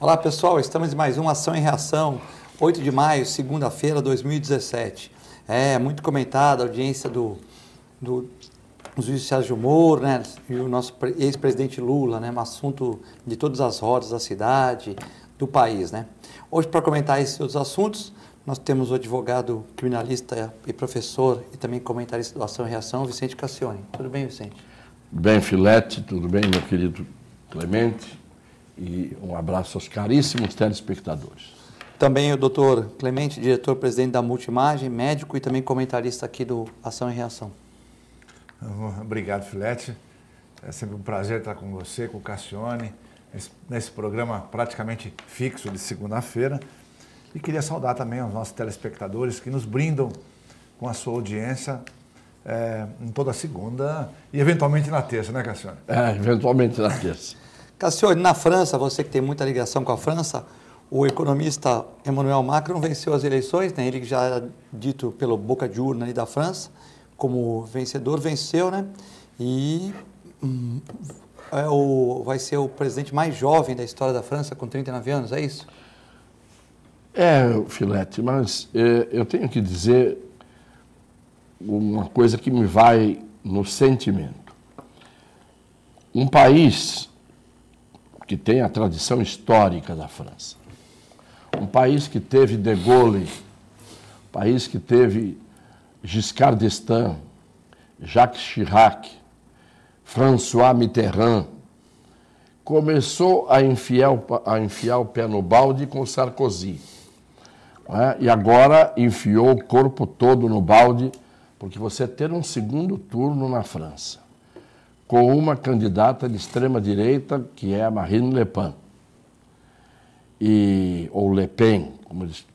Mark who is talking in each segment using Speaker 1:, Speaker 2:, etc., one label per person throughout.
Speaker 1: Olá pessoal, estamos em mais uma Ação e Reação, 8 de maio, segunda-feira, 2017. Muito comentada a audiência do juiz Sérgio Moro, né, e o nosso ex-presidente Lula, né, um assunto de todas as rodas da cidade, do país, né. Hoje, para comentar esses outros assuntos, nós temos o advogado criminalista e professor e também comentarista do Ação e Reação, Vicente Cassione. Tudo bem, Vicente?
Speaker 2: Bem, Filete, tudo bem, meu querido Clemente? E um abraço aos caríssimos telespectadores.
Speaker 1: Também o doutor Clemente, diretor-presidente da Multimagem, médico e também comentarista aqui do Ação e Reação.
Speaker 3: Obrigado, Filete. É sempre um prazer estar com você, com o Cassione, nesse programa praticamente fixo de segunda-feira. E queria saudar também os nossos telespectadores que nos brindam com a sua audiência em toda segunda e eventualmente na terça, né, Cassione?
Speaker 2: Eventualmente na terça.
Speaker 1: Cassione, na França, você que tem muita ligação com a França, o economista Emmanuel Macron venceu as eleições, né? Ele que já era dito pelo boca de urna ali da França como vencedor, venceu, né? E vai ser o presidente mais jovem da história da França, com 39 anos, é isso?
Speaker 2: Filete, mas eu tenho que dizer uma coisa que me vai no sentimento. Um país que tem a tradição histórica da França, um país que teve De Gaulle, um país que teve Giscard d'Estaing, Jacques Chirac, François Mitterrand, começou a enfiar o pé no balde com Sarkozy. E agora enfiou o corpo todo no balde, porque você ter um segundo turno na França, com uma candidata de extrema-direita, que é a Marine Le Pen, ou Le Pen, como eles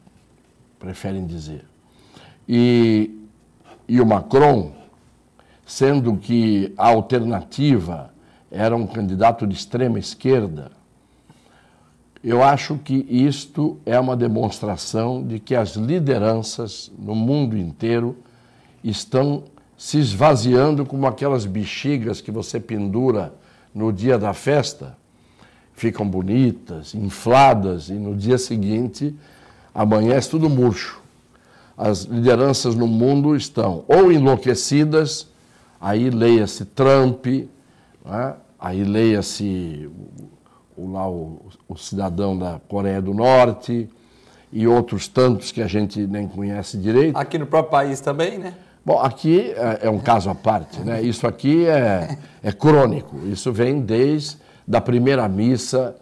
Speaker 2: preferem dizer. E o Macron, sendo que a alternativa era um candidato de extrema-esquerda, eu acho que isto é uma demonstração de que as lideranças no mundo inteiro estão se esvaziando como aquelas bexigas que você pendura no dia da festa, ficam bonitas, infladas, e no dia seguinte amanhece tudo murcho. As lideranças no mundo estão ou enlouquecidas, aí leia-se Trump, aí leia-se o cidadão da Coreia do Norte e outros tantos que a gente nem conhece direito.
Speaker 1: Aqui no próprio país também, né?
Speaker 2: Bom, aqui é um caso à parte, né? Isso aqui é crônico, isso vem desde a primeira missa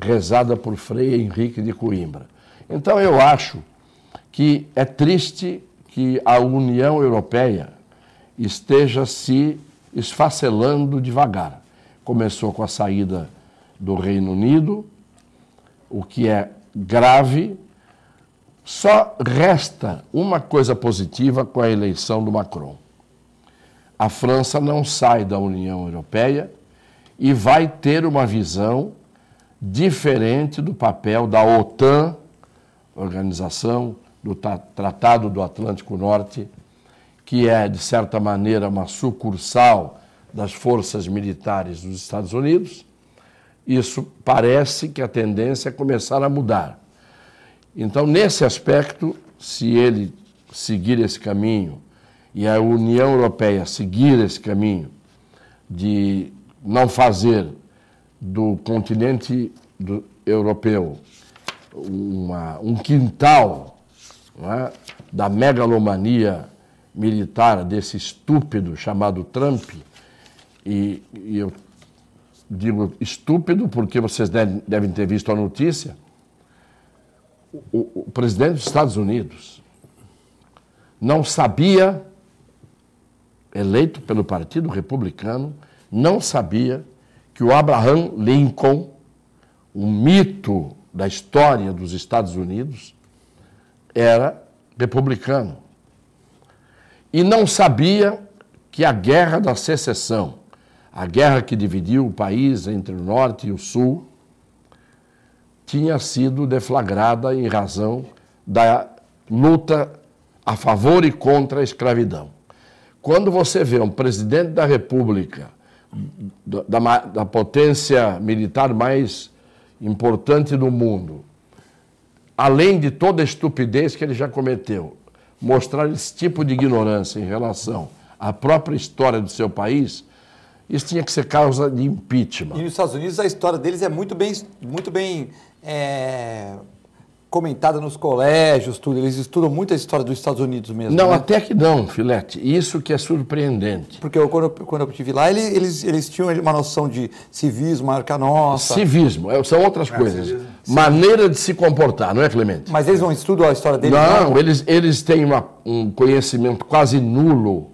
Speaker 2: rezada por Frei Henrique de Coimbra. Então eu acho que é triste que a União Europeia esteja se esfacelando devagar. Começou com a saída do Reino Unido, o que é grave. Só resta uma coisa positiva com a eleição do Macron. A França não sai da União Europeia e vai ter uma visão diferente do papel da OTAN, Organização do Tratado do Atlântico Norte, que é, de certa maneira, uma sucursal das forças militares dos Estados Unidos. Isso parece que a tendência é começar a mudar. Então, nesse aspecto, se ele seguir esse caminho e a União Europeia seguir esse caminho de não fazer do continente europeu um quintal, não é, da megalomania militar desse estúpido chamado Trump, e eu digo estúpido porque vocês devem ter visto a notícia. O presidente dos Estados Unidos não sabia, eleito pelo Partido Republicano, não sabia que o Abraham Lincoln, um mito da história dos Estados Unidos, era republicano. E não sabia que a Guerra da Secessão, a guerra que dividiu o país entre o Norte e o Sul, tinha sido deflagrada em razão da luta a favor e contra a escravidão. Quando você vê um presidente da República, da potência militar mais importante no mundo, além de toda a estupidez que ele já cometeu, mostrar esse tipo de ignorância em relação à própria história do seu país, isso tinha que ser causa de impeachment.
Speaker 1: E nos Estados Unidos a história deles é muito bem comentada nos colégios, tudo. Eles estudam muito a história dos Estados Unidos mesmo.
Speaker 2: Não,
Speaker 1: né?
Speaker 2: até que não, Filete. Isso que é surpreendente.
Speaker 1: Porque quando eu estive lá, eles tinham uma noção de civismo, marca nossa.
Speaker 2: Civismo, são outras coisas.
Speaker 3: civismo.
Speaker 2: Maneira de se comportar, não é, Clemente?
Speaker 1: Mas eles não estudam a história deles?
Speaker 2: Não, eles têm um conhecimento quase nulo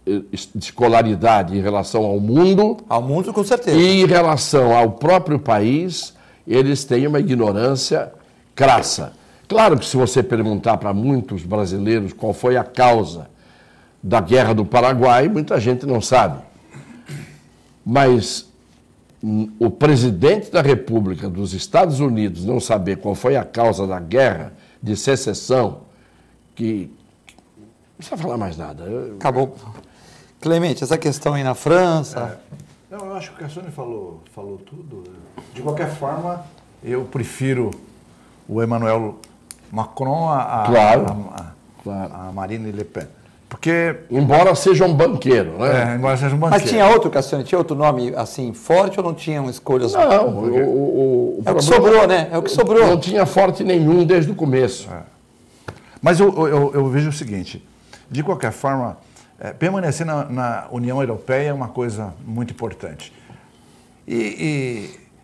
Speaker 2: de escolaridade em relação ao mundo.
Speaker 1: Ao mundo, com certeza.
Speaker 2: E em relação ao próprio país, eles têm uma ignorância crassa. Claro que se você perguntar para muitos brasileiros qual foi a causa da Guerra do Paraguai, muita gente não sabe. Mas o presidente da República dos Estados Unidos não saber qual foi a causa da Guerra de Secessão, que não precisa falar mais nada.
Speaker 1: Acabou. Clemente, essa questão aí na França...
Speaker 3: Não, eu acho que o Cassione falou tudo. De qualquer forma, eu prefiro o Emmanuel Macron a Marine Le Pen. Porque...
Speaker 2: Embora seja um banqueiro, né?
Speaker 3: embora seja um banqueiro.
Speaker 1: Mas tinha outro, Cassiano? Tinha outro nome assim forte ou não tinham escolhas?
Speaker 2: Não,
Speaker 1: o que sobrou, né? É o que sobrou.
Speaker 2: Não tinha forte nenhum desde o começo.
Speaker 3: Mas eu vejo o seguinte, de qualquer forma, permanecer na União Europeia é uma coisa muito importante.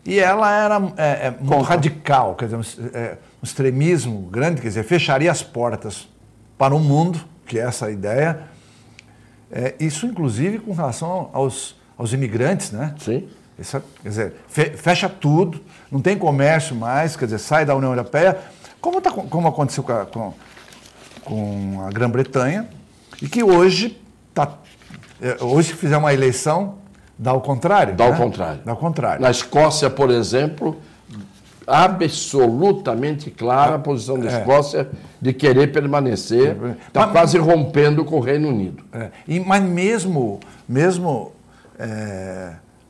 Speaker 3: E ela era muito radical, quer dizer, um extremismo grande, quer dizer, fecharia as portas para o mundo, que é essa a ideia. Isso, inclusive, com relação aos imigrantes, né?
Speaker 2: Sim.
Speaker 3: Isso, quer dizer, fecha tudo, não tem comércio mais, quer dizer, sai da União Europeia, como aconteceu com a Grã-Bretanha, e que hoje, se fizer uma eleição, dá o contrário.
Speaker 2: Dá
Speaker 3: né?
Speaker 2: o contrário.
Speaker 3: Dá o contrário.
Speaker 2: Na Escócia, por exemplo, absolutamente clara a posição da Escócia de querer permanecer, está quase rompendo com o Reino Unido.
Speaker 3: Mas mesmo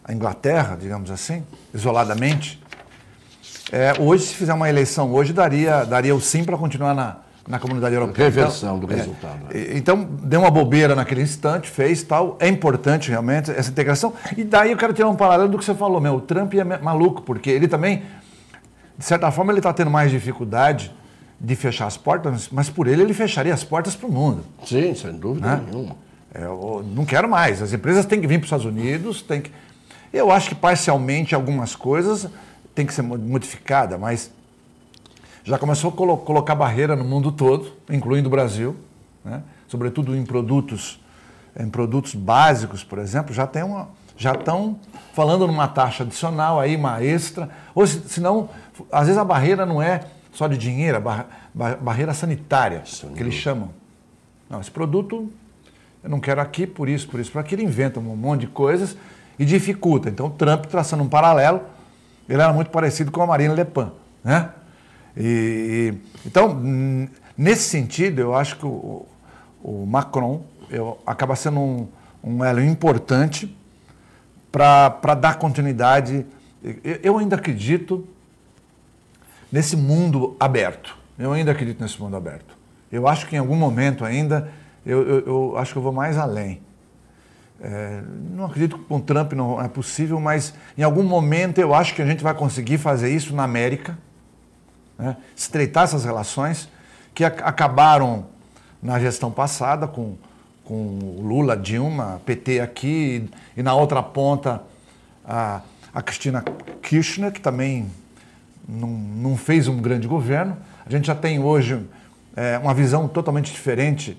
Speaker 3: a Inglaterra, digamos assim, isoladamente, hoje, se fizer uma eleição hoje, daria o sim para continuar na comunidade europeia.
Speaker 2: Reversão do resultado.
Speaker 3: Então, deu uma bobeira naquele instante, fez tal. É importante realmente essa integração. E daí eu quero tirar um paralelo do que você falou, o Trump é maluco, porque ele também, de certa forma, ele está tendo mais dificuldade de fechar as portas, mas por ele fecharia as portas para o mundo.
Speaker 2: Sim, sem dúvida nenhuma.
Speaker 3: Eu não quero mais. As empresas têm que vir para os Estados Unidos, eu acho que parcialmente algumas coisas têm que ser modificadas, mas já começou a colocar barreira no mundo todo, incluindo o Brasil, né? Sobretudo em produtos básicos, por exemplo, já estão falando numa taxa adicional, aí uma extra, ou senão, às vezes a barreira não é só de dinheiro, barreira sanitária, que eles chamam. Não, esse produto eu não quero aqui, por isso, por aquilo, inventam um monte de coisas e dificulta. Então, o Trump, traçando um paralelo, ele era muito parecido com a Marine Le Pen, né? Então, nesse sentido, eu acho que o Macron acaba sendo um elo importante para dar continuidade. Eu ainda acredito nesse mundo aberto. Eu acho que em algum momento ainda, eu acho que eu vou mais além. Não acredito que com o Trump não é possível, mas em algum momento eu acho que a gente vai conseguir fazer isso na América, né? Estreitar essas relações que acabaram na gestão passada com Lula, Dilma, PT aqui, e na outra ponta a Cristina Kirchner, que também não fez um grande governo. A gente já tem hoje uma visão totalmente diferente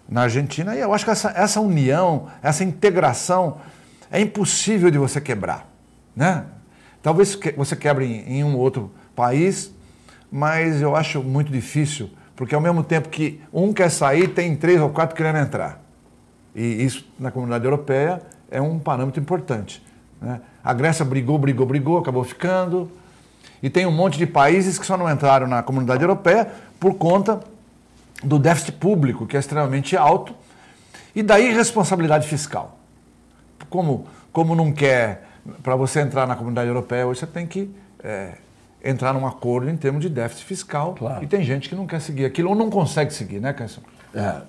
Speaker 3: na Argentina, e eu acho que essa união, essa integração é impossível de você quebrar, né? Talvez você quebre em um outro país, mas eu acho muito difícil, porque ao mesmo tempo que um quer sair, tem 3 ou 4 querendo entrar. E isso, na comunidade europeia, é um parâmetro importante, né? A Grécia brigou, acabou ficando. E tem um monte de países que só não entraram na comunidade europeia por conta do déficit público, que é extremamente alto, e da irresponsabilidade fiscal. Como não quer, para você entrar na comunidade europeia, hoje você tem que entrar num acordo em termos de déficit fiscal.
Speaker 2: Claro.
Speaker 3: E tem gente que não quer seguir aquilo ou não consegue seguir, né, Cassiano?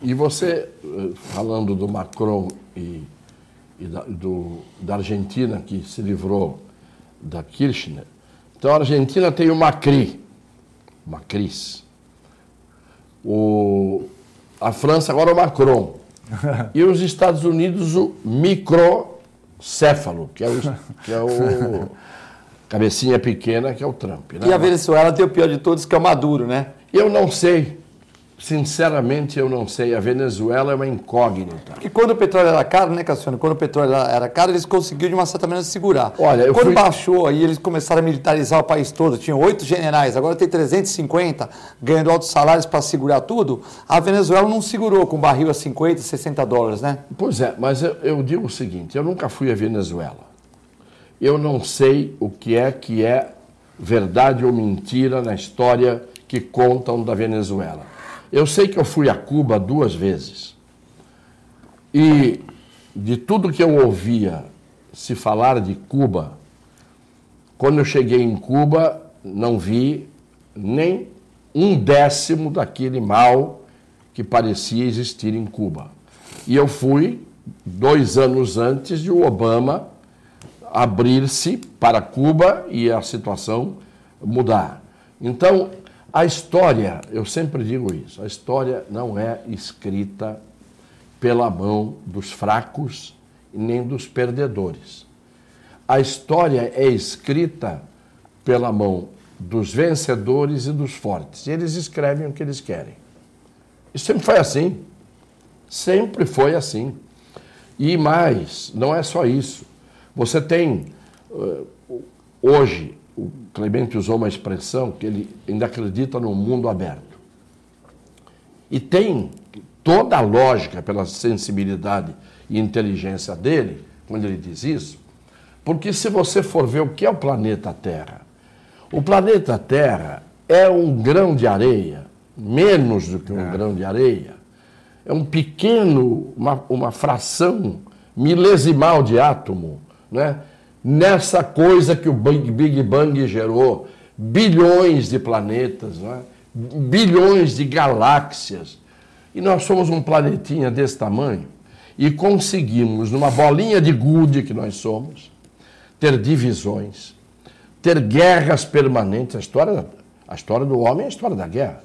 Speaker 2: E você, falando do Macron e da Argentina, que se livrou da Kirchner, então a Argentina tem o Macri, Macris. A França agora é o Macron. E os Estados Unidos o microcéfalo, que é o cabecinha pequena, que é o Trump. Né?
Speaker 1: E a Venezuela tem o pior de todos, que é o Maduro, né?
Speaker 2: Eu não sei. Sinceramente, eu não sei. A Venezuela é uma incógnita.
Speaker 1: Porque quando o petróleo era caro, né, Cassiano? Quando o petróleo era caro, eles conseguiram, de uma certa maneira, segurar.
Speaker 2: Olha,
Speaker 1: quando baixou, aí eles começaram a militarizar o país todo. Tinham 8 generais, agora tem 350, ganhando altos salários para segurar tudo. A Venezuela não segurou com barril a 50, 60 dólares, né?
Speaker 2: Pois é, mas eu digo o seguinte, eu nunca fui à Venezuela. Eu não sei o que é verdade ou mentira na história que contam da Venezuela. Eu sei que eu fui a Cuba 2 vezes. E de tudo que eu ouvia se falar de Cuba, quando eu cheguei em Cuba, não vi nem 1/10 daquele mal que parecia existir em Cuba. E eu fui 2 anos antes de o Obama abrir-se para Cuba e a situação mudar. Então, a história, eu sempre digo isso, a história não é escrita pela mão dos fracos e nem dos perdedores. A história é escrita pela mão dos vencedores e dos fortes. E eles escrevem o que eles querem. Isso sempre foi assim. Sempre foi assim. E mais, não é só isso. Você tem, hoje, o Clemente usou uma expressão que ele ainda acredita no mundo aberto. E tem toda a lógica pela sensibilidade e inteligência dele, quando ele diz isso, porque se você for ver o que é o planeta Terra, o planeta Terra é um grão de areia, menos do que um grão de areia, é um pequeno, uma fração milesimal de átomo, né? Nessa coisa que o Big Bang gerou, bilhões de planetas, né? Bilhões de galáxias. E nós somos um planetinha desse tamanho e conseguimos, numa bolinha de gude que nós somos, ter divisões, ter guerras permanentes. A história do homem é a história da guerra.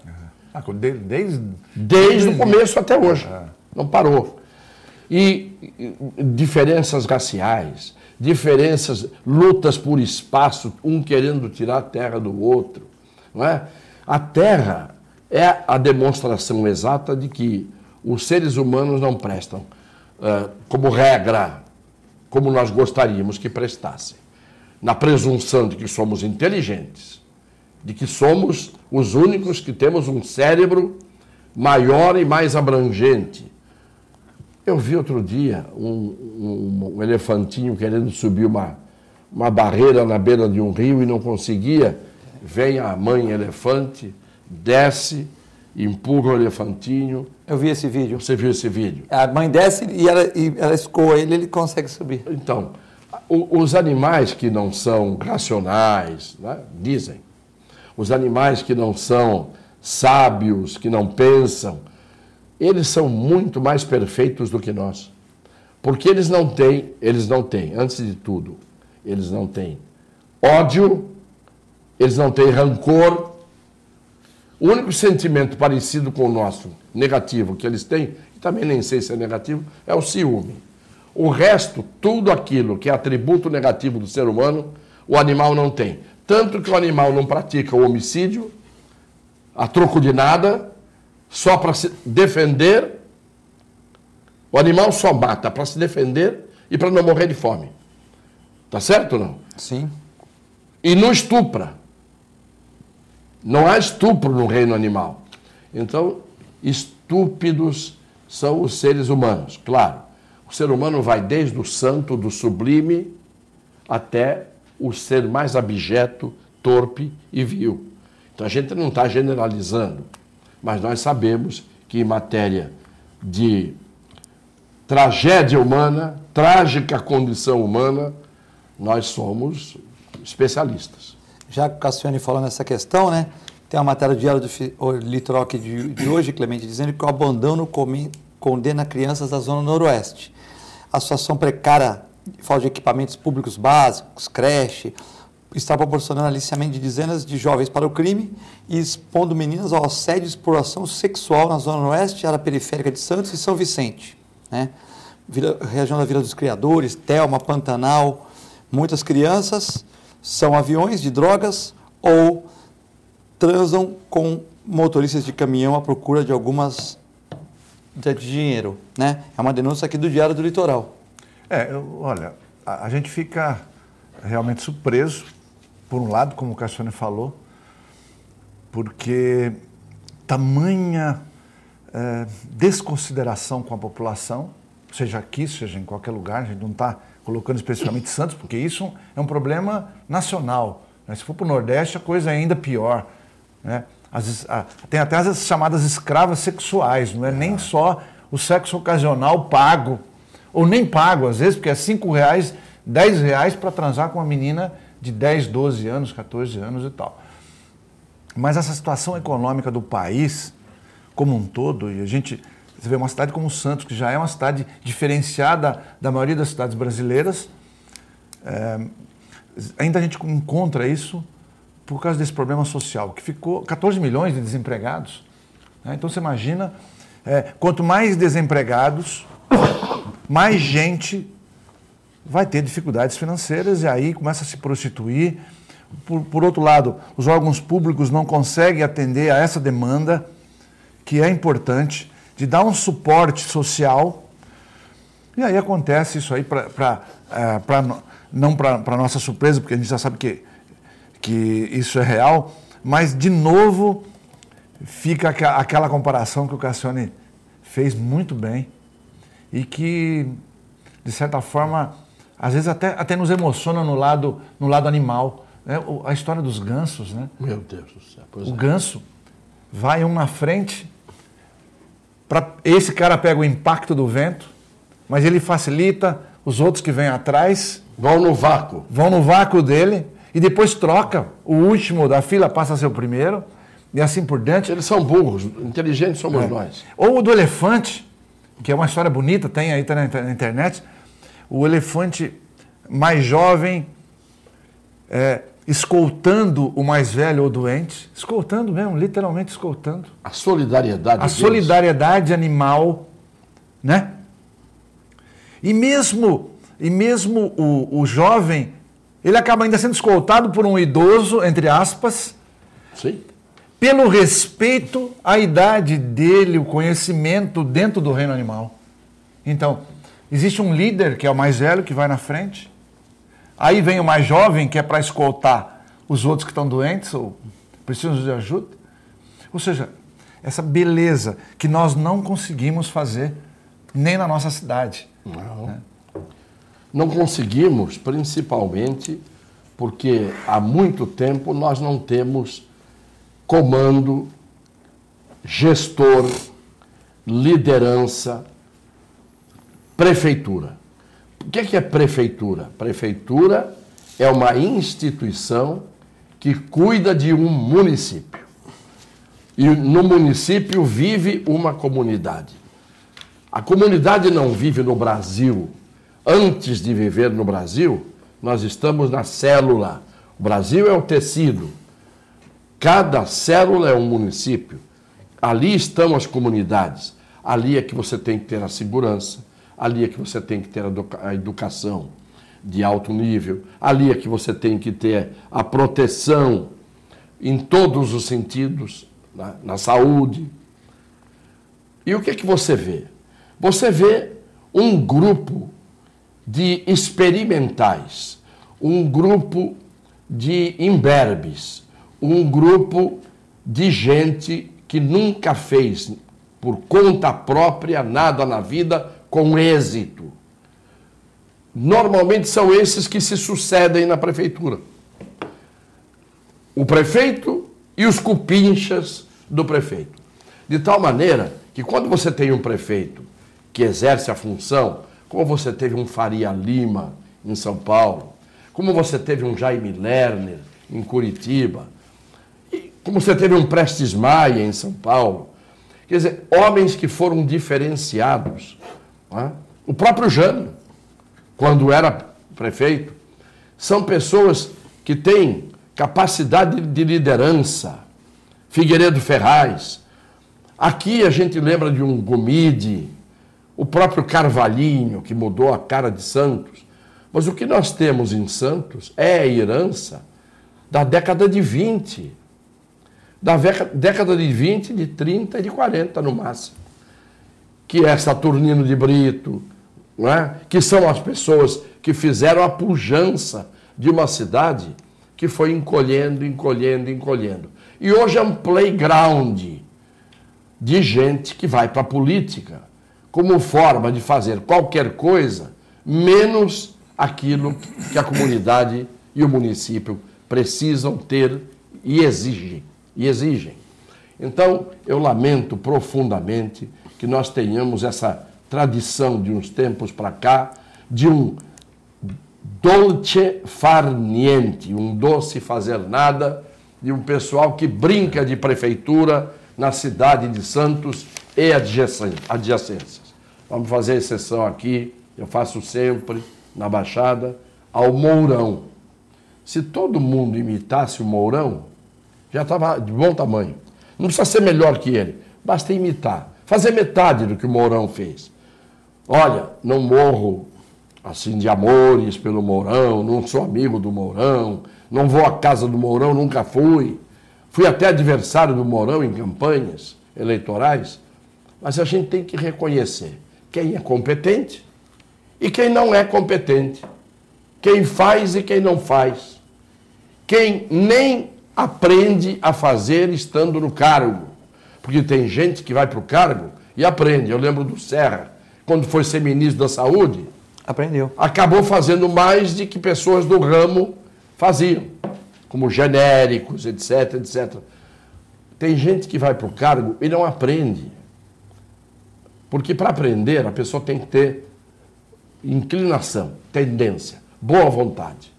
Speaker 2: Desde o começo até hoje. Não parou. E diferenças raciais, diferenças, lutas por espaço, um querendo tirar a terra do outro. Não é? A terra é a demonstração exata de que os seres humanos não prestam, como regra, como nós gostaríamos que prestassem. Na presunção de que somos inteligentes, de que somos os únicos que temos um cérebro maior e mais abrangente. Eu vi outro dia um elefantinho querendo subir uma barreira na beira de um rio e não conseguia. Vem a mãe elefante, desce, empurra o elefantinho.
Speaker 1: Eu vi esse vídeo.
Speaker 2: Você viu esse vídeo?
Speaker 1: A mãe desce e ela escoa ele consegue subir.
Speaker 2: Então, os animais que não são racionais, né, dizem, os animais que não são sábios, que não pensam, eles são muito mais perfeitos do que nós. Porque eles não têm, antes de tudo, eles não têm ódio, eles não têm rancor. O único sentimento parecido com o nosso, negativo, que eles têm, e também nem sei se é negativo, é o ciúme. O resto, tudo aquilo que é atributo negativo do ser humano, o animal não tem. Tanto que o animal não pratica o homicídio, a troco de nada, só para se defender. O animal só mata para se defender e para não morrer de fome. Tá certo ou não?
Speaker 1: Sim.
Speaker 2: E não estupra. Não há estupro no reino animal. Então, estúpidos são os seres humanos. Claro, o ser humano vai desde o santo, do sublime, até o ser mais abjeto, torpe e vil. Então, a gente não está generalizando, mas nós sabemos que em matéria de tragédia humana, trágica condição humana, nós somos especialistas.
Speaker 1: já que o Cassione falou nessa questão, né? Tem uma matéria do Diário do Litoral aqui de hoje, Clemente, dizendo que o abandono condena crianças da Zona Noroeste. A situação precária, falta de equipamentos públicos básicos, creche, está proporcionando aliciamento de dezenas de jovens para o crime e expondo meninas ao assédio e exploração sexual na Zona Oeste, área periférica de Santos e São Vicente, né? Região da Vila dos Criadores, Telma, Pantanal. Muitas crianças são aviões de drogas ou transam com motoristas de caminhão à procura de algumas de dinheiro, né? É uma denúncia aqui do Diário do Litoral.
Speaker 3: Olha, a gente fica realmente surpreso, por um lado, como o Cassione falou, porque tamanha desconsideração com a população, seja aqui, seja em qualquer lugar, a gente não está colocando especificamente Santos, porque isso é um problema nacional, né? Se for para o Nordeste, a coisa é ainda pior, né? Tem até as chamadas escravas sexuais, não é nem só o sexo ocasional pago, ou nem pago, às vezes, porque é R$5, R$10 para transar com uma menina de 10, 12 anos, 14 anos e tal. Mas essa situação econômica do país como um todo, e você vê uma cidade como Santos, que já é uma cidade diferenciada da maioria das cidades brasileiras, ainda a gente encontra isso por causa desse problema social, que ficou 14 milhões de desempregados, né? Então você imagina, quanto mais desempregados, mais gente vai ter dificuldades financeiras e aí começa a se prostituir. Por outro lado, os órgãos públicos não conseguem atender a essa demanda, que é importante, de dar um suporte social. E aí acontece isso aí, não para nossa surpresa, porque a gente já sabe que isso é real, mas, de novo, fica aquela comparação que o Cassione fez muito bem e que, de certa forma, às vezes até nos emociona no lado animal, né? A história dos gansos, né?
Speaker 2: Meu Deus do céu.
Speaker 3: O ganso vai um na frente, esse cara pega o impacto do vento, mas ele facilita os outros que vêm atrás.
Speaker 2: Vão no vácuo.
Speaker 3: Vão no vácuo dele e depois troca. O último da fila passa a ser o primeiro e assim por diante.
Speaker 2: Eles são burros, inteligentes somos nós.
Speaker 3: Ou o do elefante, que é uma história bonita, tem aí na internet. O elefante mais jovem escoltando o mais velho ou doente, escoltando mesmo, literalmente escoltando.
Speaker 2: A solidariedade.
Speaker 3: A solidariedade animal, né? E mesmo o jovem, ele acaba ainda sendo escoltado por um idoso, entre aspas,
Speaker 2: sim,
Speaker 3: pelo respeito à idade dele, o conhecimento dentro do reino animal. Então, existe um líder, que é o mais velho, que vai na frente. Aí vem o mais jovem, que é para escoltar os outros que estão doentes ou precisam de ajuda. Ou seja, essa beleza que nós não conseguimos fazer nem na nossa cidade.
Speaker 2: Não.
Speaker 3: Né?
Speaker 2: Não conseguimos, principalmente porque há muito tempo nós não temos comando, gestor, liderança, prefeitura. O que é prefeitura? Prefeitura é uma instituição que cuida de um município. E no município vive uma comunidade. A comunidade não vive no Brasil. Antes de viver no Brasil, nós estamos na célula. O Brasil é o tecido. Cada célula é um município. Ali estão as comunidades. Ali é que você tem que ter a segurança. Ali é que você tem que ter a educação de alto nível. Ali é que você tem que ter a proteção em todos os sentidos, na saúde. E o que é que você vê? Você vê um grupo de experimentais, um grupo de imberbes, um grupo de gente que nunca fez por conta própria nada na vida com êxito. Normalmente são esses que se sucedem na prefeitura. O prefeito e os cupinchas do prefeito. De tal maneira que quando você tem um prefeito que exerce a função, como você teve um Faria Lima em São Paulo, como você teve um Jaime Lerner em Curitiba, e como você teve um Prestes Maia em São Paulo. Quer dizer, homens que foram diferenciados. Né? O próprio Jânio, quando era prefeito, são pessoas que têm capacidade de liderança. Figueiredo Ferraz. Aqui a gente lembra de um Gomide, o próprio Carvalhinho, que mudou a cara de Santos. Mas o que nós temos em Santos é a herança da década de 20. Da década de 20, de 30 e de 40 no máximo. Que é Saturnino de Brito, não é? Que são as pessoas que fizeram a pujança de uma cidade que foi encolhendo, encolhendo, encolhendo. E hoje é um playground de gente que vai para a política como forma de fazer qualquer coisa, menos aquilo que a comunidade e o município precisam ter e exigem. Então, eu lamento profundamente que nós tenhamos essa tradição de uns tempos para cá, de um dolce far niente, um doce fazer nada, de um pessoal que brinca de prefeitura na cidade de Santos e adjacências. Vamos fazer exceção aqui, eu faço sempre, na Baixada, ao Mourão. Se todo mundo imitasse o Mourão, já estava de bom tamanho. Não precisa ser melhor que ele, basta imitar. Fazer metade do que o Mourão fez. Olha, não morro assim de amores pelo Mourão, não sou amigo do Mourão, não vou à casa do Mourão, nunca fui. Fui até adversário do Mourão em campanhas eleitorais, mas a gente tem que reconhecer quem é competente e quem não é competente, quem faz e quem não faz, quem nem aprende a fazer estando no cargo, porque tem gente que vai para o cargo e aprende. Eu lembro do Serra, quando foi ser ministro da Saúde,
Speaker 1: aprendeu.
Speaker 2: Acabou fazendo mais do que pessoas do ramo faziam, como genéricos, etc, etc. Tem gente que vai para o cargo e não aprende. Porque para aprender, a pessoa tem que ter inclinação, tendência, boa vontade.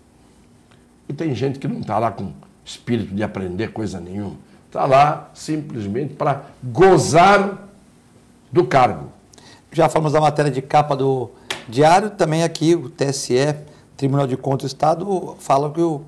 Speaker 2: E tem gente que não está lá com espírito de aprender coisa nenhuma. Está lá simplesmente para gozar do cargo.
Speaker 1: Já falamos da matéria de capa do Diário, também aqui o TSE, Tribunal de Contas do Estado,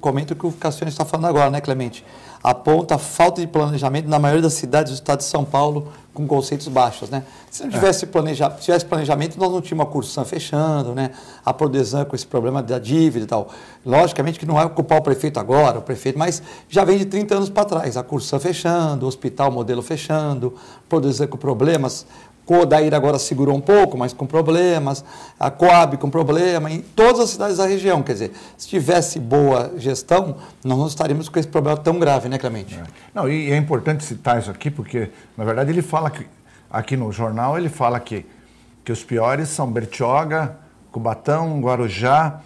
Speaker 1: comenta o que o Cassiano está falando agora, né, Clemente? Aponta a falta de planejamento na maioria das cidades do estado de São Paulo com conceitos baixos, né? Se não tivesse planejamento, nós não tínhamos a Corsã fechando, né? A Prodesan com esse problema da dívida e tal. Logicamente que não vai ocupar o prefeito agora, mas já vem de 30 anos para trás. A Corsã fechando, o Hospital Modelo fechando, Prodesan com problemas. Codaíra agora segurou um pouco, mas com problemas, a Coab com problema, em todas as cidades da região. Quer dizer, se tivesse boa gestão, nós não estaríamos com esse problema tão grave, né, Clemente?
Speaker 3: Não, e é importante citar isso aqui, porque, na verdade, ele fala que, aqui no jornal, ele fala que os piores são Bertioga, Cubatão, Guarujá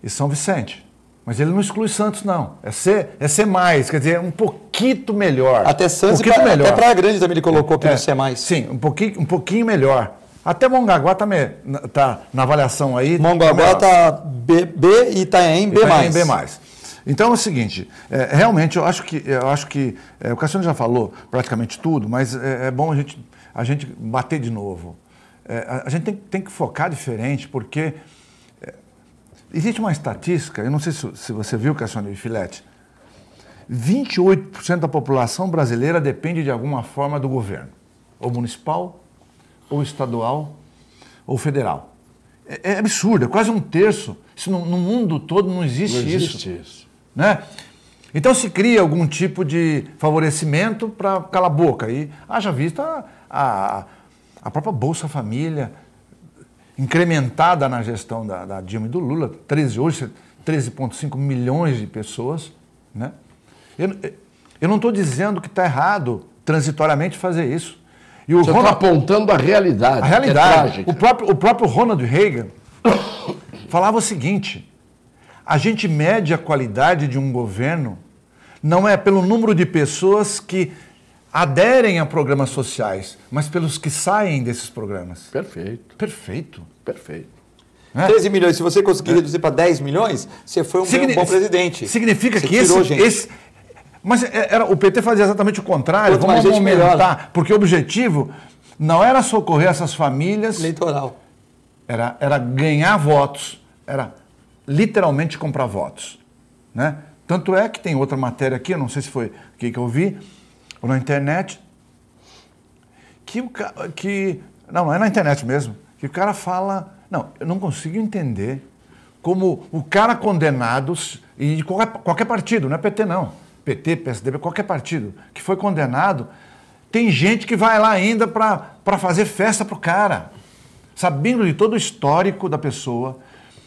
Speaker 3: e São Vicente. Mas ele não exclui Santos, não. É ser mais, quer dizer, um pouquinho melhor.
Speaker 1: Até Santos até Praia Grande também ele colocou aqui no ser mais.
Speaker 3: Sim, um pouquinho melhor. Até Mongaguá tá na avaliação aí.
Speaker 1: Mongaguá está B e Itanhaém B+.
Speaker 3: B+. Então é o seguinte, realmente eu acho que o Cassiano já falou praticamente tudo, mas é bom a gente bater de novo. A gente tem que focar diferente, porque existe uma estatística, eu não sei se você viu, Cassiano e Filete, 28% da população brasileira depende de alguma forma do governo, ou municipal, ou estadual, ou federal. É absurdo, é quase um terço. Isso no mundo todo não existe isso. Né? Então se cria algum tipo de favorecimento para calar a boca. E haja vista a própria Bolsa Família, incrementada na gestão da Dilma e do Lula, hoje 13,5 milhões de pessoas. Né? Eu não estou dizendo que está errado transitoriamente fazer isso. E
Speaker 2: você está apontando a realidade.
Speaker 3: A realidade. Que é trágica. O próprio Ronald Reagan falava o seguinte: a gente mede a qualidade de um governo não é pelo número de pessoas que aderem a programas sociais, mas pelos que saem desses programas.
Speaker 2: Perfeito.
Speaker 3: Perfeito.
Speaker 2: Perfeito.
Speaker 3: Né?
Speaker 1: 13 milhões, se você conseguir reduzir para 10 milhões, você foi um bom presidente.
Speaker 3: Significa
Speaker 1: você
Speaker 3: que esse... Mas o PT fazia exatamente o contrário.
Speaker 1: Quanto mais
Speaker 3: vamos
Speaker 1: gente,
Speaker 3: aumentar,
Speaker 1: melhor.
Speaker 3: porque o objetivo não era socorrer essas famílias...
Speaker 1: Eleitoral.
Speaker 3: Era ganhar votos, era literalmente comprar votos. Né? Tanto é que tem outra matéria aqui, eu não sei se foi aqui que eu vi, ou na internet, não é na internet mesmo, que o cara fala... Não, eu não consigo entender como o cara condenado, e de qualquer partido, não é PT não, PT, PSDB, qualquer partido, que foi condenado, tem gente que vai lá ainda para fazer festa pro cara, sabendo de todo o histórico da pessoa,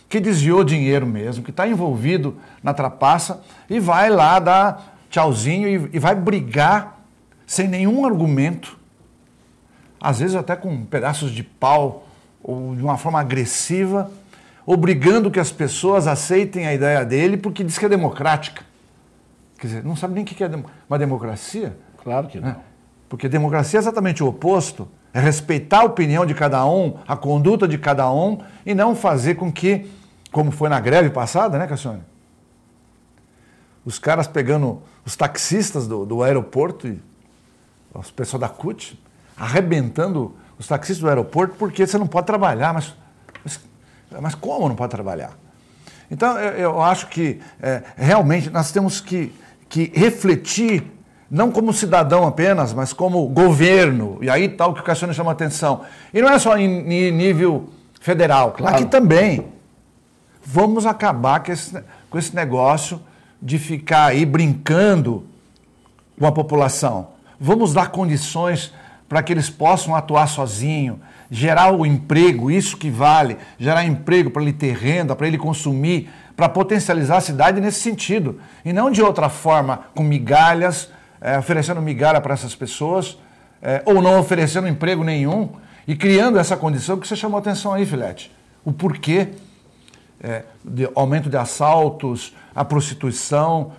Speaker 3: que desviou dinheiro mesmo, que está envolvido na trapaça, e vai lá dar tchauzinho e vai brigar sem nenhum argumento, às vezes até com pedaços de pau, ou de uma forma agressiva, obrigando que as pessoas aceitem a ideia dele porque diz que é democrática. Quer dizer, não sabe nem o que é uma democracia.
Speaker 2: Claro que não.
Speaker 3: Né? Porque democracia é exatamente o oposto, é respeitar a opinião de cada um, a conduta de cada um, e não fazer com que, como foi na greve passada, né, Cassione? Os caras pegando os taxistas do aeroporto, e os pessoal da CUT, arrebentando os taxistas do aeroporto, porque você não pode trabalhar. Mas como não pode trabalhar? Então, eu acho que realmente nós temos que refletir, não como cidadão apenas, mas como governo. E aí está o que o Cassione chama a atenção. E não é só em nível federal, claro. Aqui também. Vamos acabar com esse negócio de ficar aí brincando com a população. Vamos dar condições para que eles possam atuar sozinhos, gerar o emprego, isso que vale, gerar emprego para ele ter renda, para ele consumir, para potencializar a cidade nesse sentido. E não de outra forma, com migalhas, oferecendo migalha para essas pessoas, ou não oferecendo emprego nenhum, e criando essa condição que você chamou a atenção aí, Filete. O porquê de aumento de assaltos, a prostituição,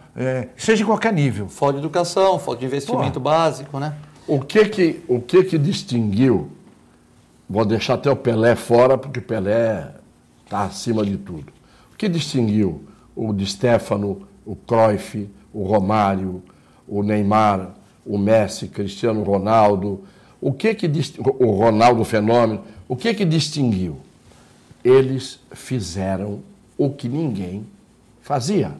Speaker 3: seja em qualquer nível.
Speaker 1: Falta de educação, falta de investimento básico, né?
Speaker 2: O que distinguiu, vou deixar até o Pelé fora, porque o Pelé está acima de tudo. O que distinguiu o Di Stéfano, o Cruyff, o Romário, o Neymar, o Messi, Cristiano Ronaldo, o Ronaldo Fenômeno, o que distinguiu? Eles fizeram o que ninguém fazia.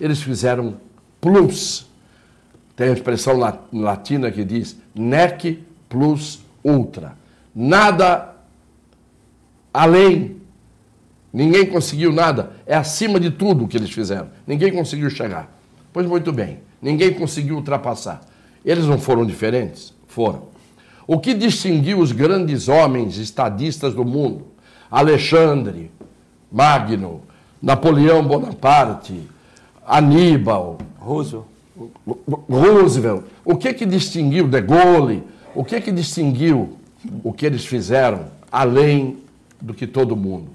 Speaker 2: Eles fizeram plus. Tem a expressão latina que diz nec plus ultra. Nada além. Ninguém conseguiu nada. É acima de tudo o que eles fizeram. Ninguém conseguiu chegar. Pois muito bem. Ninguém conseguiu ultrapassar. Eles não foram diferentes? Foram. O que distinguiu os grandes homens estadistas do mundo? Alexandre, Magno, Napoleão Bonaparte, Aníbal, Roosevelt, o que distinguiu De Gaulle, o que distinguiu o que eles fizeram além do que todo mundo?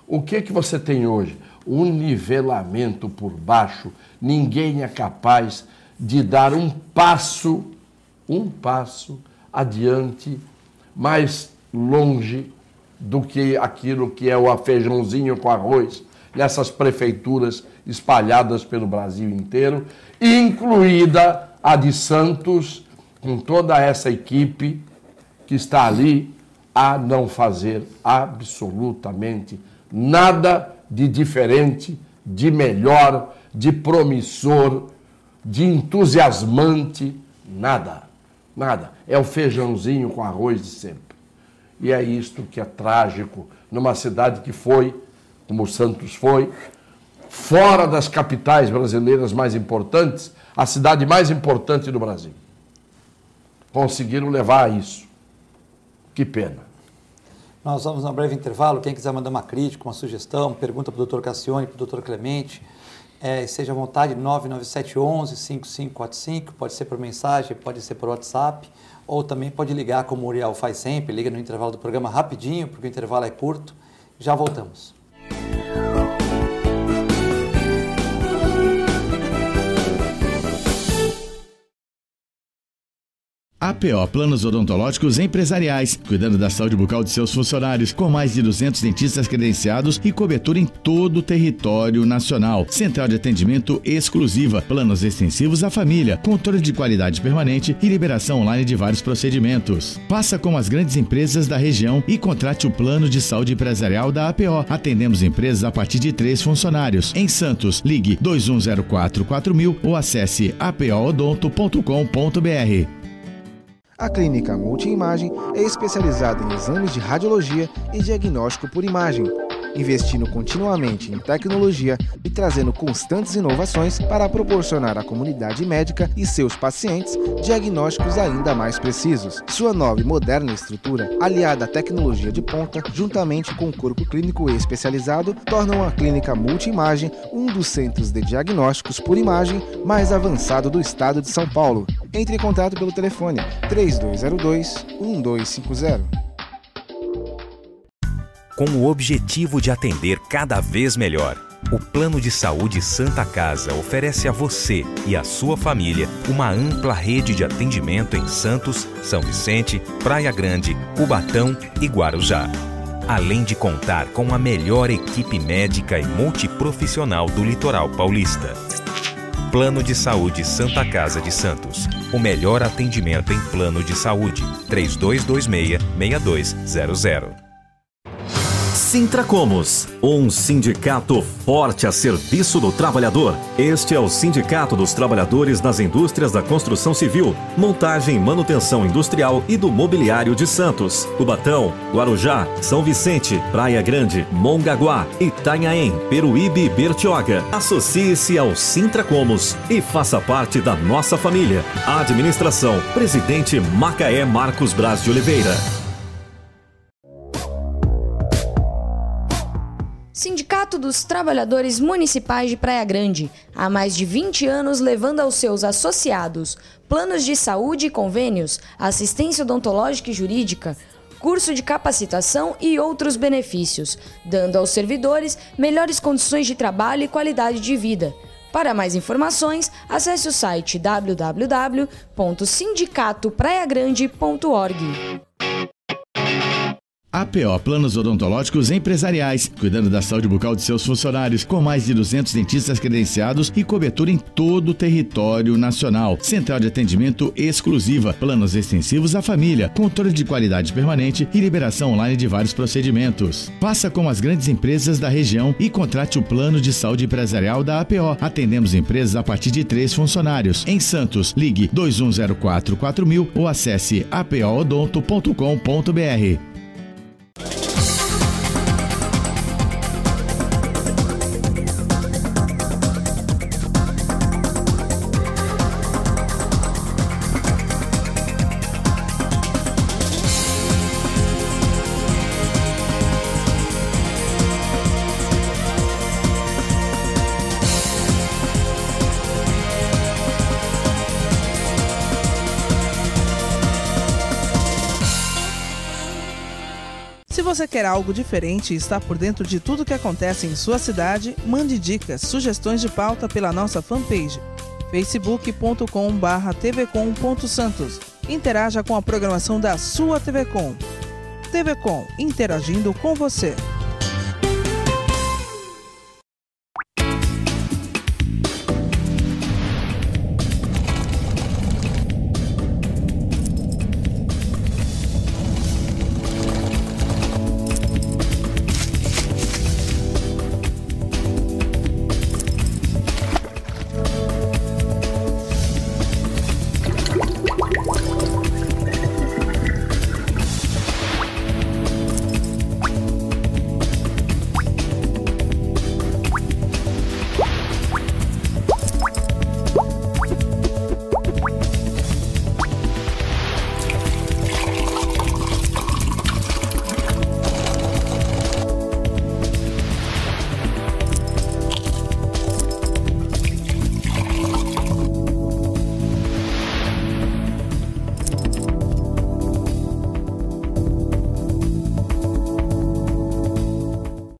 Speaker 2: O que você tem hoje? Um nivelamento por baixo. Ninguém é capaz de dar um passo adiante, mais longe do que aquilo que é o feijãozinho com arroz nessas prefeituras espalhadas pelo Brasil inteiro, incluída a de Santos, com toda essa equipe que está ali a não fazer absolutamente nada de diferente, de melhor, de promissor, de entusiasmante, nada, nada. É o feijãozinho com arroz de sempre. E é isto que é trágico numa cidade que foi, como Santos foi, fora das capitais brasileiras mais importantes, a cidade mais importante do Brasil. Conseguiram levar a isso. Que pena.
Speaker 1: Nós vamos a um breve intervalo. Quem quiser mandar uma crítica, uma sugestão, pergunta para o Dr. Cassione, para o Dr. Clemente, seja à vontade, 99711-5545, pode ser por mensagem, pode ser por WhatsApp, ou também pode ligar, como o Uriel faz sempre, liga no intervalo do programa rapidinho, porque o intervalo é curto. Já voltamos.
Speaker 4: APO Planos Odontológicos Empresariais, cuidando da saúde bucal de seus funcionários, com mais de 200 dentistas credenciados e cobertura em todo o território nacional. Central de atendimento exclusiva, planos extensivos à família, controle de qualidade permanente e liberação online de vários procedimentos. Faça como as grandes empresas da região e contrate o plano de saúde empresarial da APO. Atendemos empresas a partir de 3 funcionários. Em Santos, ligue 2104-4000 ou acesse apoodonto.com.br.
Speaker 5: A Clínica Multiimagem é especializada em exames de radiologia e diagnóstico por imagem, investindo continuamente em tecnologia e trazendo constantes inovações para proporcionar à comunidade médica e seus pacientes diagnósticos ainda mais precisos. Sua nova e moderna estrutura, aliada à tecnologia de ponta, juntamente com o corpo clínico especializado, tornam a Clínica Multiimagem um dos centros de diagnósticos por imagem mais avançado do estado de São Paulo. Entre em contato pelo telefone 3202-1250.
Speaker 6: Com o objetivo de atender cada vez melhor, o Plano de Saúde Santa Casa oferece a você e a sua família uma ampla rede de atendimento em Santos, São Vicente, Praia Grande, Cubatão e Guarujá. Além de contar com a melhor equipe médica e multiprofissional do litoral paulista. Plano de Saúde Santa Casa de Santos. O melhor atendimento em plano de saúde. 3226-6200.
Speaker 7: Sintracomos, um sindicato forte a serviço do trabalhador. Este é o Sindicato dos Trabalhadores nas Indústrias da Construção Civil, Montagem e Manutenção Industrial e do Mobiliário de Santos, Cubatão, Guarujá, São Vicente, Praia Grande, Mongaguá, Itanhaém, Peruíbe e Bertioga. Associe-se ao Sintracomos e faça parte da nossa família. Administração, Presidente Macaé Marcos Braz de Oliveira.
Speaker 8: Sindicato dos Trabalhadores Municipais de Praia Grande, há mais de 20 anos levando aos seus associados planos de saúde e convênios, assistência odontológica e jurídica, curso de capacitação e outros benefícios, dando aos servidores melhores condições de trabalho e qualidade de vida. Para mais informações, acesse o site www.sindicatopraiagrande.org.
Speaker 4: APO Planos Odontológicos Empresariais, cuidando da saúde bucal de seus funcionários, com mais de 200 dentistas credenciados e cobertura em todo o território nacional. Central de atendimento exclusiva, planos extensivos à família, controle de qualidade permanente e liberação online de vários procedimentos. Faça como as grandes empresas da região e contrate o plano de saúde empresarial da APO. Atendemos empresas a partir de 3 funcionários. Em Santos, ligue 2104-4000 ou acesse apoodonto.com.br.
Speaker 9: Se você quer algo diferente e está por dentro de tudo que acontece em sua cidade, mande dicas, sugestões de pauta pela nossa fanpage facebook.com/tvcom.santos. Interaja com a programação da sua TV Com. TV Com, interagindo com você.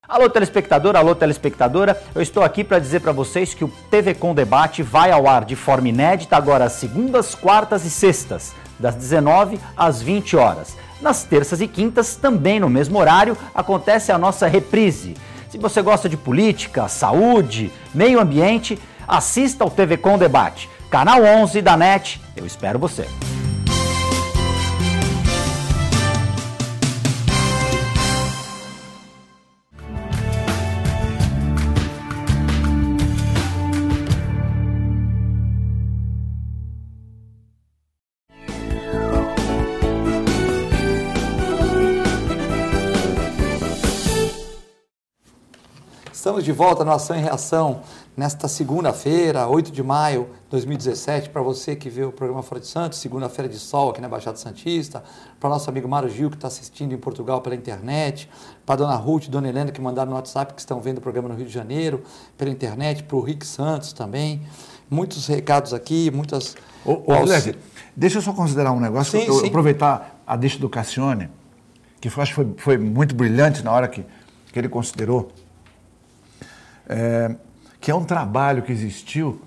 Speaker 10: Alô telespectador, alô telespectadora, eu estou aqui para dizer para vocês que o TV Com Debate vai ao ar de forma inédita agora às segundas, quartas e sextas, das 19 às 20 horas. Nas terças e quintas, também no mesmo horário, acontece a nossa reprise. Se você gosta de política, saúde, meio ambiente, assista ao TV Com Debate, canal 11 da NET. Eu espero você.
Speaker 1: Estamos de volta no Ação e Reação nesta segunda-feira, 8 de maio de 2017, para você que vê o programa Fora de Santos, segunda-feira de sol aqui na Baixada Santista, para o nosso amigo Mário Gil, que está assistindo em Portugal pela internet, para a dona Ruth e dona Helena, que mandaram no WhatsApp, que estão vendo o programa no Rio de Janeiro, pela internet, para o Rick Santos também. Muitos recados aqui, muitas...
Speaker 3: Led, deixa eu só considerar um negócio, sim. Aproveitar a deixa do Cassione, que eu acho que foi muito brilhante na hora que ele considerou, que é um trabalho que existiu,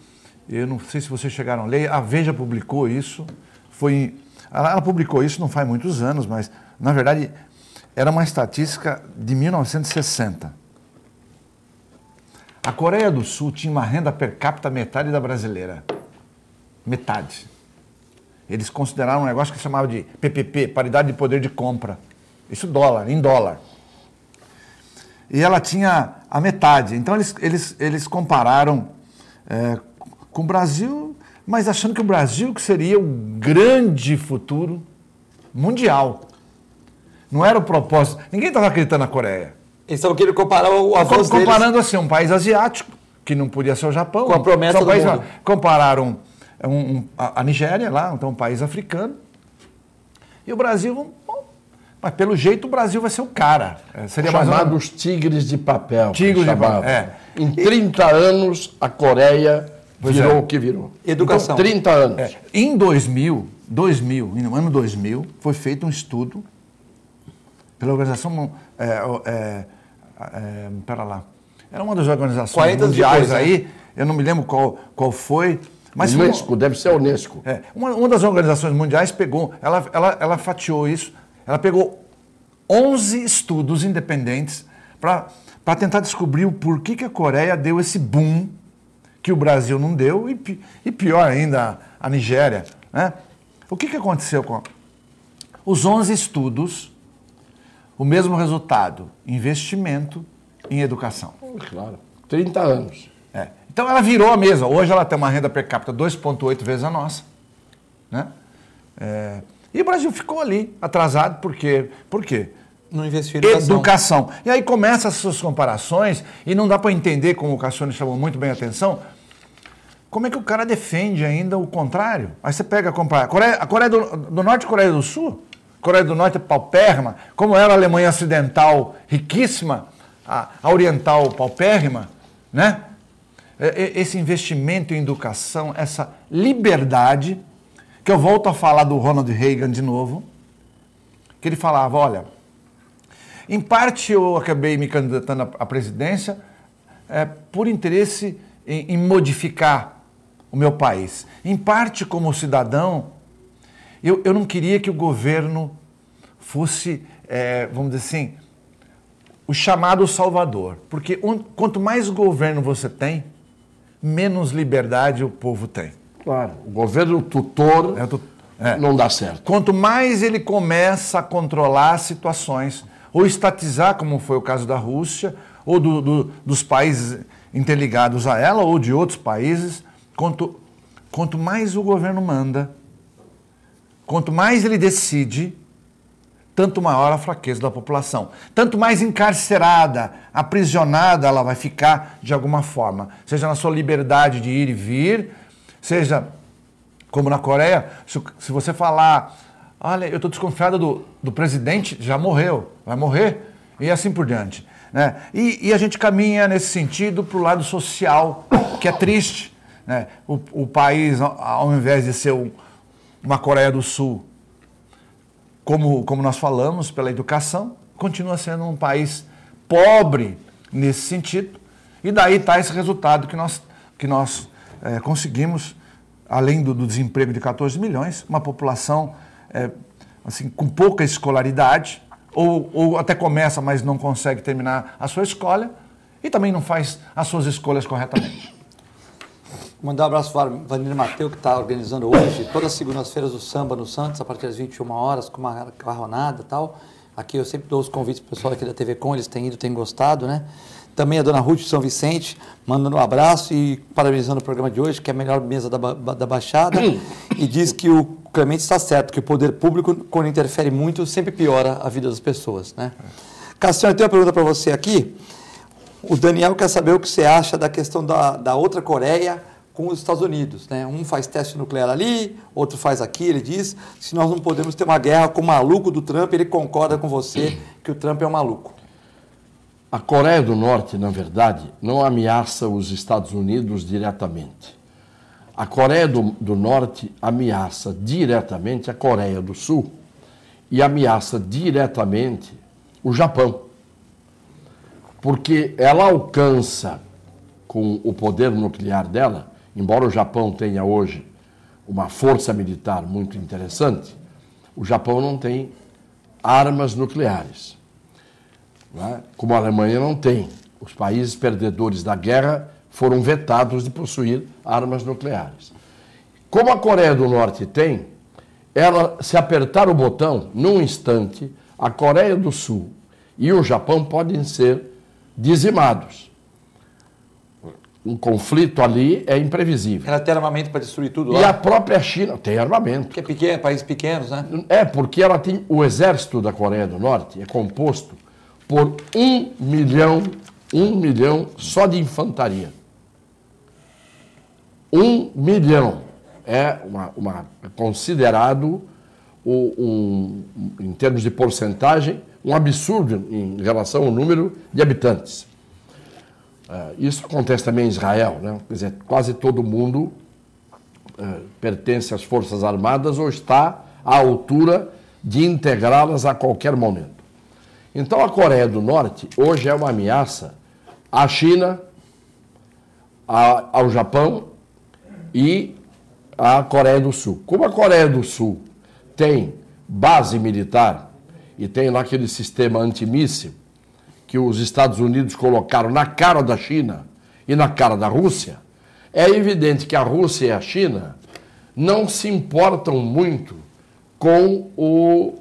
Speaker 3: eu não sei se vocês chegaram a ler, a Veja publicou isso, ela publicou isso não faz muitos anos, mas na verdade era uma estatística de 1960. A Coreia do Sul tinha uma renda per capita metade da brasileira. Metade. Eles consideraram um negócio que se chamava de PPP, paridade de poder de compra. Isso em dólar. E ela tinha a metade. Então eles compararam com o Brasil, mas achando que o Brasil que seria o grande futuro mundial. Não era o propósito. Ninguém estava acreditando na Coreia.
Speaker 1: Eles estavam querendo comparar o avanço deles.
Speaker 3: Comparando assim, um país asiático, que não podia ser o Japão.
Speaker 1: Com a promessa do mundo.
Speaker 3: Compararam a Nigéria lá, então um país africano. E o Brasil... Mas pelo jeito o Brasil vai ser o cara.
Speaker 2: Seria chamados tigres de papel.
Speaker 3: Tigres de papel.
Speaker 2: Em 30 anos a Coreia virou o que virou.
Speaker 1: Educação.
Speaker 2: Então, 30 anos.
Speaker 3: Em 2000, no ano 2000, foi feito um estudo pela organização... pera lá. Era uma das organizações mundiais depois, aí, eu não me lembro qual foi. Mas
Speaker 2: Unesco, deve ser a Unesco.
Speaker 3: Uma das organizações mundiais pegou, ela fatiou isso. Ela pegou 11 estudos independentes para tentar descobrir o porquê que a Coreia deu esse boom que o Brasil não deu e pior ainda, a Nigéria. Né? O que aconteceu com os 11 estudos? O mesmo resultado, investimento em educação.
Speaker 2: Claro, 30 anos.
Speaker 3: Então ela virou a mesa. Hoje ela tem uma renda per capita 2,8 vezes a nossa. Né? E o Brasil ficou ali, atrasado, por quê? Por quê?
Speaker 1: Não investiu
Speaker 3: em educação. E aí começam essas comparações, e não dá para entender, como o Cassione chamou muito bem a atenção, como é que o cara defende ainda o contrário. Aí você pega a Coreia do Norte e a Coreia do Sul. A Coreia do Norte é paupérrima, como era a Alemanha Ocidental riquíssima, a Oriental paupérrima, né? Esse investimento em educação, essa liberdade... que eu volto a falar do Ronald Reagan de novo, que ele falava, olha, em parte eu acabei me candidatando à presidência por interesse em modificar o meu país. Em parte, como cidadão, eu não queria que o governo fosse, vamos dizer assim, o chamado salvador. Porque quanto mais governo você tem, menos liberdade o povo tem.
Speaker 2: Claro, o governo tutor não dá certo.
Speaker 3: Quanto mais ele começa a controlar situações, ou estatizar, como foi o caso da Rússia, ou dos países interligados a ela, ou de outros países, quanto mais o governo manda, quanto mais ele decide, tanto maior a fraqueza da população. Tanto mais encarcerada, aprisionada ela vai ficar de alguma forma. Seja na sua liberdade de ir e vir, seja, como na Coreia, se você falar, olha, eu estou desconfiado do presidente, já morreu, vai morrer, e assim por diante. Né? E a gente caminha nesse sentido para o lado social, que é triste. Né? O país, ao invés de ser uma Coreia do Sul, como nós falamos, pela educação, continua sendo um país pobre nesse sentido, e daí está esse resultado que nós conseguimos além do desemprego de 14 milhões, uma população assim, com pouca escolaridade, ou até começa, mas não consegue terminar a sua escola, e também não faz as suas escolhas corretamente.
Speaker 1: Mandar um abraço para o Vanir Mateu, que está organizando hoje, todas as segundas-feiras, o samba no Santos, a partir das 21 horas, com uma carronada e tal. Aqui eu sempre dou os convites para o pessoal aqui da TV Com, eles têm ido, têm gostado, né? Também a dona Ruth de São Vicente, mandando um abraço e parabenizando o programa de hoje, que é a melhor mesa da Baixada, e diz que o Clemente está certo, que o poder público, quando interfere muito, sempre piora a vida das pessoas, né? Cassiano, eu tenho uma pergunta para você aqui. O Daniel quer saber o que você acha da questão da outra Coreia com os Estados Unidos, né? Um faz teste nuclear ali, outro faz aqui, ele diz, se nós não podemos ter uma guerra com o maluco do Trump, ele concorda com você que o Trump é um maluco.
Speaker 2: A Coreia do Norte, na verdade, não ameaça os Estados Unidos diretamente. A Coreia do Norte ameaça diretamente a Coreia do Sul e ameaça diretamente o Japão. Porque ela alcança, com o poder nuclear dela, embora o Japão tenha hoje uma força militar muito interessante, o Japão não tem armas nucleares, né? Como a Alemanha não tem. Os países perdedores da guerra foram vetados de possuir armas nucleares. Como a Coreia do Norte tem, ela, se apertar o botão, num instante, a Coreia do Sul e o Japão podem ser dizimados. Um conflito ali é imprevisível.
Speaker 1: Ela tem armamento para destruir tudo lá?
Speaker 2: E a própria China tem armamento.
Speaker 1: Porque é pequeno, países pequenos, né?
Speaker 2: É, porque ela tem... O exército da Coreia do Norte é composto por 1 milhão só de infantaria. 1 milhão. É considerado, em termos de porcentagem, um absurdo em relação ao número de habitantes. Isso acontece também em Israel, né? Quer dizer, quase todo mundo pertence às Forças Armadas ou está à altura de integrá-las a qualquer momento. Então, a Coreia do Norte hoje é uma ameaça à China, ao Japão e à Coreia do Sul. Como a Coreia do Sul tem base militar e tem lá aquele sistema antimíssil que os Estados Unidos colocaram na cara da China e na cara da Rússia, é evidente que a Rússia e a China não se importam muito com o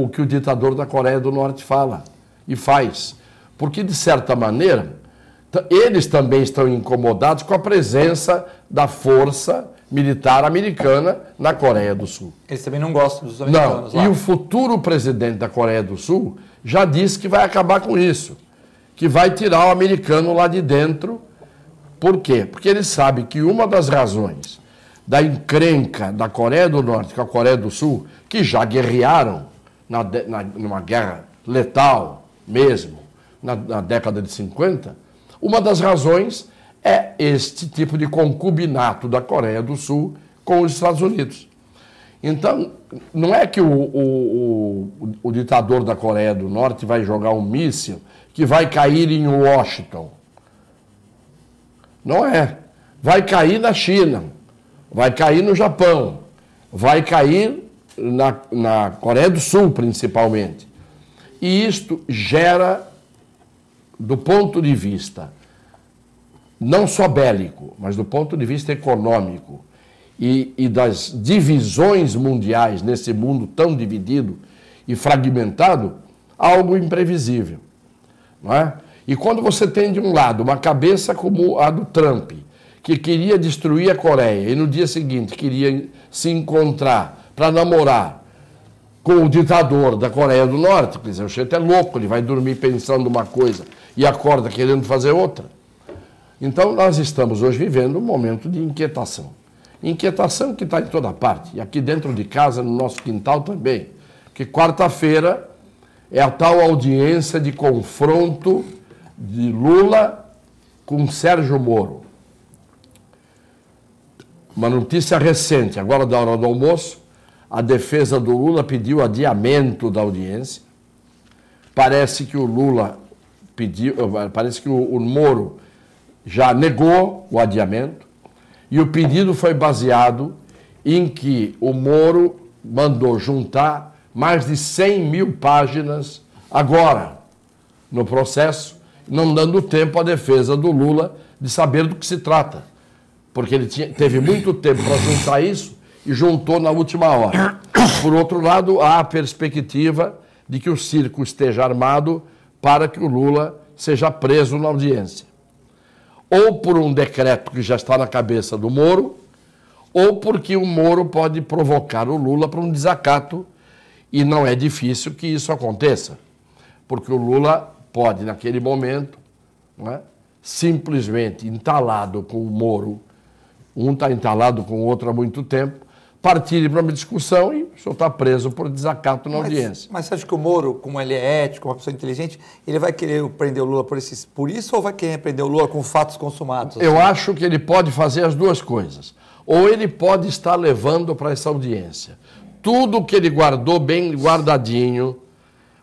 Speaker 2: que o ditador da Coreia do Norte fala e faz. Porque, de certa maneira, eles também estão incomodados com a presença da força militar americana na Coreia do Sul.
Speaker 1: Eles também não gostam dos americanos lá.
Speaker 2: E o futuro presidente da Coreia do Sul já disse que vai acabar com isso, que vai tirar o americano lá de dentro. Por quê? Porque ele sabe que uma das razões da encrenca da Coreia do Norte com a Coreia do Sul, que já guerrearam numa guerra letal mesmo, na década de 50, uma das razões é este tipo de concubinato da Coreia do Sul com os Estados Unidos. Então, não é que o ditador da Coreia do Norte vai jogar um míssil que vai cair em Washington. Não é. Vai cair na China, vai cair no Japão, vai cair na Coreia do Sul, principalmente. E isto gera, do ponto de vista não só bélico, mas do ponto de vista econômico, e das divisões mundiais nesse mundo tão dividido e fragmentado, algo imprevisível, não é? E quando você tem de um lado uma cabeça como a do Trump, que queria destruir a Coreia e no dia seguinte queria se encontrar para namorar com o ditador da Coreia do Norte, quer dizer, o sujeito é louco, ele vai dormir pensando uma coisa e acorda querendo fazer outra. Então nós estamos hoje vivendo um momento de inquietação. Inquietação que está em toda parte, e aqui dentro de casa, no nosso quintal também. Que quarta-feira é a tal audiência de confronto de Lula com Sérgio Moro. Uma notícia recente, agora da hora do almoço, a defesa do Lula pediu adiamento da audiência. Parece que o Lula pediu, parece que o Moro já negou o adiamento. E o pedido foi baseado em que o Moro mandou juntar mais de 100 mil páginas agora, no processo, não dando tempo à defesa do Lula de saber do que se trata. Porque ele teve muito tempo para juntar isso e juntou na última hora. Por outro lado, há a perspectiva de que o circo esteja armado para que o Lula seja preso na audiência. Ou por um decreto que já está na cabeça do Moro, ou porque o Moro pode provocar o Lula para um desacato, e não é difícil que isso aconteça, porque o Lula pode, naquele momento, não é, simplesmente entalado com o Moro, um está entalado com o outro há muito tempo, partirem para uma discussão e o senhor está preso por desacato na audiência.
Speaker 1: Mas você acha que o Moro, como ele é ético, uma pessoa inteligente, ele vai querer prender o Lula por isso ou vai querer prender o Lula com fatos consumados?
Speaker 2: Eu acho que ele pode fazer as duas coisas. Ou ele pode estar levando para essa audiência tudo que ele guardou bem guardadinho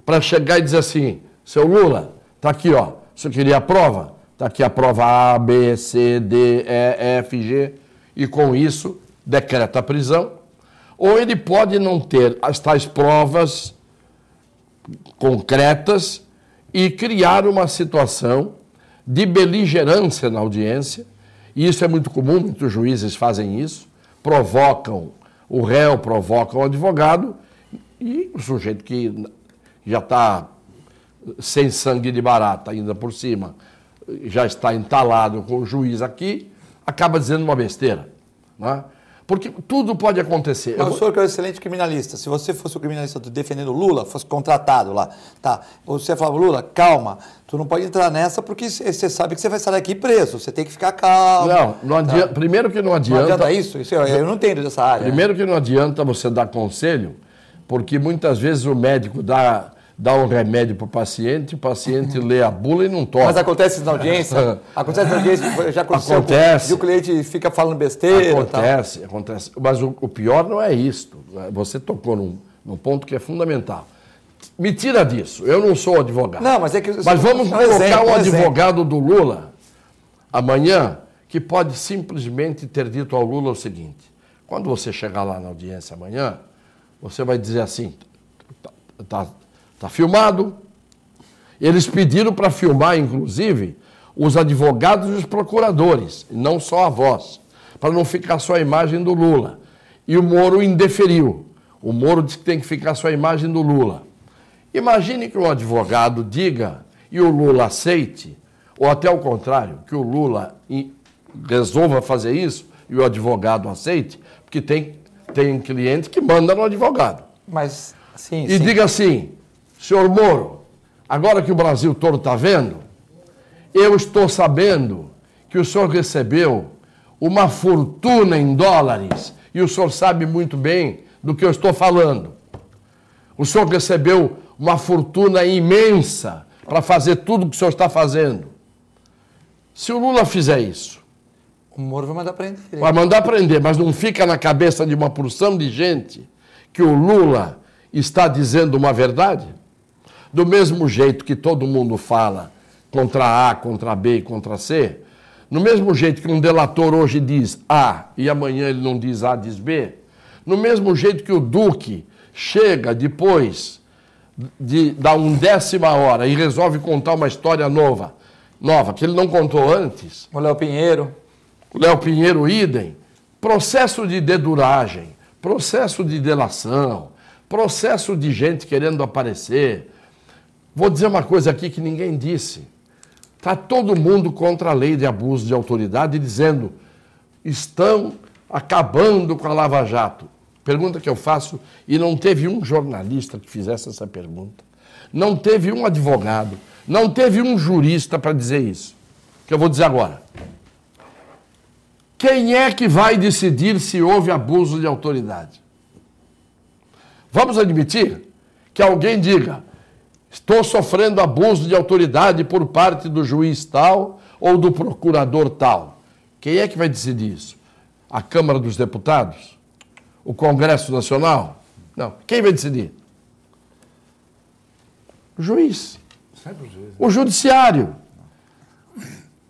Speaker 2: para chegar e dizer assim, seu Lula, está aqui, ó, o senhor queria a prova? Está aqui a prova A, B, C, D, E, F, G, e com isso decreta a prisão. Ou ele pode não ter as tais provas concretas e criar uma situação de beligerância na audiência, e isso é muito comum, muitos juízes fazem isso, provocam o réu, provocam o advogado, e o sujeito que já está sem sangue de barata ainda por cima, já está entalado com o juiz aqui, acaba dizendo uma besteira, né? Porque tudo pode acontecer.
Speaker 1: Mas o senhor que é um excelente criminalista, se você fosse o criminalista defendendo o Lula, fosse contratado lá, tá? Você falava, Lula, calma, tu não pode entrar nessa porque você sabe que você vai sair daqui preso, você tem que ficar calmo.
Speaker 2: Não adianta, primeiro que não adianta...
Speaker 1: Não adianta isso eu não entendo dessa área.
Speaker 2: Primeiro que não adianta você dar conselho, porque muitas vezes o médico dá um remédio para o paciente lê a bula e não toma.
Speaker 1: Mas acontece isso na audiência? Acontece na audiência, já aconteceu.
Speaker 2: Acontece.
Speaker 1: E o cliente fica falando besteira.
Speaker 2: Acontece. Mas o pior não é isto. Você tocou num ponto que é fundamental. Me tira disso. Eu não sou advogado.
Speaker 1: Não, mas é que...
Speaker 2: Mas vamos colocar um advogado do Lula amanhã que pode simplesmente ter dito ao Lula o seguinte. Quando você chegar lá na audiência amanhã, você vai dizer assim, está filmado. Eles pediram para filmar, inclusive, os advogados e os procuradores, não só a voz, para não ficar só a imagem do Lula. E o Moro indeferiu. O Moro disse que tem que ficar só a imagem do Lula. Imagine que um advogado diga e o Lula aceite, ou até o contrário, que o Lula resolva fazer isso e o advogado aceite, porque tem cliente que manda no advogado.
Speaker 1: Mas, sim.
Speaker 2: E diga assim, senhor Moro, agora que o Brasil todo está vendo, eu estou sabendo que o senhor recebeu uma fortuna em dólares e o senhor sabe muito bem do que eu estou falando. O senhor recebeu uma fortuna imensa para fazer tudo o que o senhor está fazendo. Se o Lula fizer isso...
Speaker 1: O Moro vai mandar prender.
Speaker 2: Vai mandar prender, mas não fica na cabeça de uma porção de gente que o Lula está dizendo uma verdade? Do mesmo jeito que todo mundo fala contra A, contra B e contra C, no mesmo jeito que um delator hoje diz A e amanhã ele não diz A, diz B, no mesmo jeito que o Duque chega depois de dar 1/10 hora e resolve contar uma história nova, que ele não contou antes.
Speaker 1: O Léo Pinheiro.
Speaker 2: O Léo Pinheiro, idem. Processo de deduragem, processo de delação, processo de gente querendo aparecer. Vou dizer uma coisa aqui que ninguém disse. Está todo mundo contra a lei de abuso de autoridade dizendo estão acabando com a Lava Jato. Pergunta que eu faço, e não teve um jornalista que fizesse essa pergunta. Não teve um advogado, não teve um jurista para dizer isso. Que eu vou dizer agora. Quem é que vai decidir se houve abuso de autoridade? Vamos admitir que alguém diga, estou sofrendo abuso de autoridade por parte do juiz tal ou do procurador tal. Quem é que vai decidir isso? A Câmara dos Deputados? O Congresso Nacional? Não. Quem vai decidir? O juiz.
Speaker 3: Sempre o juiz.
Speaker 2: O Judiciário.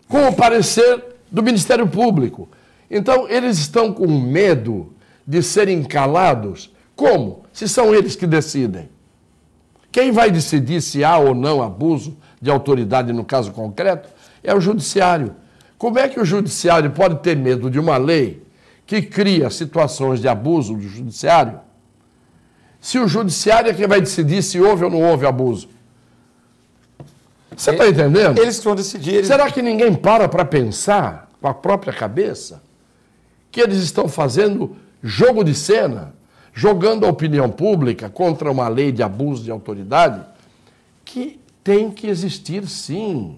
Speaker 2: Com o parecer do Ministério Público. Então, eles estão com medo de serem calados. Como? Se são eles que decidem. Quem vai decidir se há ou não abuso de autoridade no caso concreto é o judiciário. Como é que o judiciário pode ter medo de uma lei que cria situações de abuso do judiciário, se o judiciário é quem vai decidir se houve ou não houve abuso? Você está entendendo?
Speaker 1: Eles que vão decidir.
Speaker 2: Será que ninguém para pensar com a própria cabeça que eles estão fazendo jogo de cena, jogando a opinião pública contra uma lei de abuso de autoridade que tem que existir sim?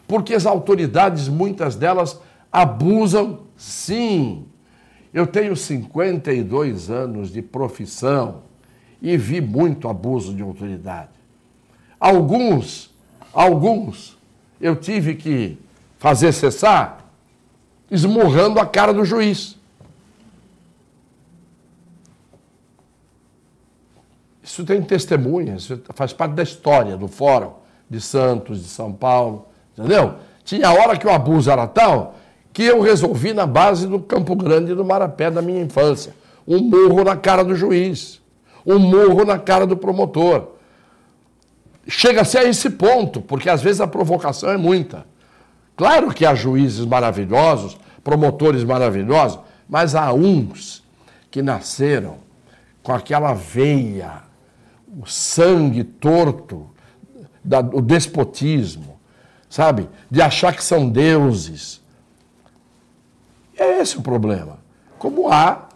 Speaker 2: Porque as autoridades, muitas delas, abusam sim. Eu tenho 52 anos de profissão e vi muito abuso de autoridade. Alguns eu tive que fazer cessar esmurrando a cara do juiz. Isso tem testemunhas, isso faz parte da história do Fórum de Santos, de São Paulo, entendeu? Tinha hora que o abuso era tal que eu resolvi na base do Campo Grande e do Marapé da minha infância. Um murro na cara do juiz, um murro na cara do promotor. Chega-se a esse ponto, porque às vezes a provocação é muita. Claro que há juízes maravilhosos, promotores maravilhosos, mas há uns que nasceram com aquela veia, o sangue torto, o despotismo, sabe? De achar que são deuses. É esse o problema. Como há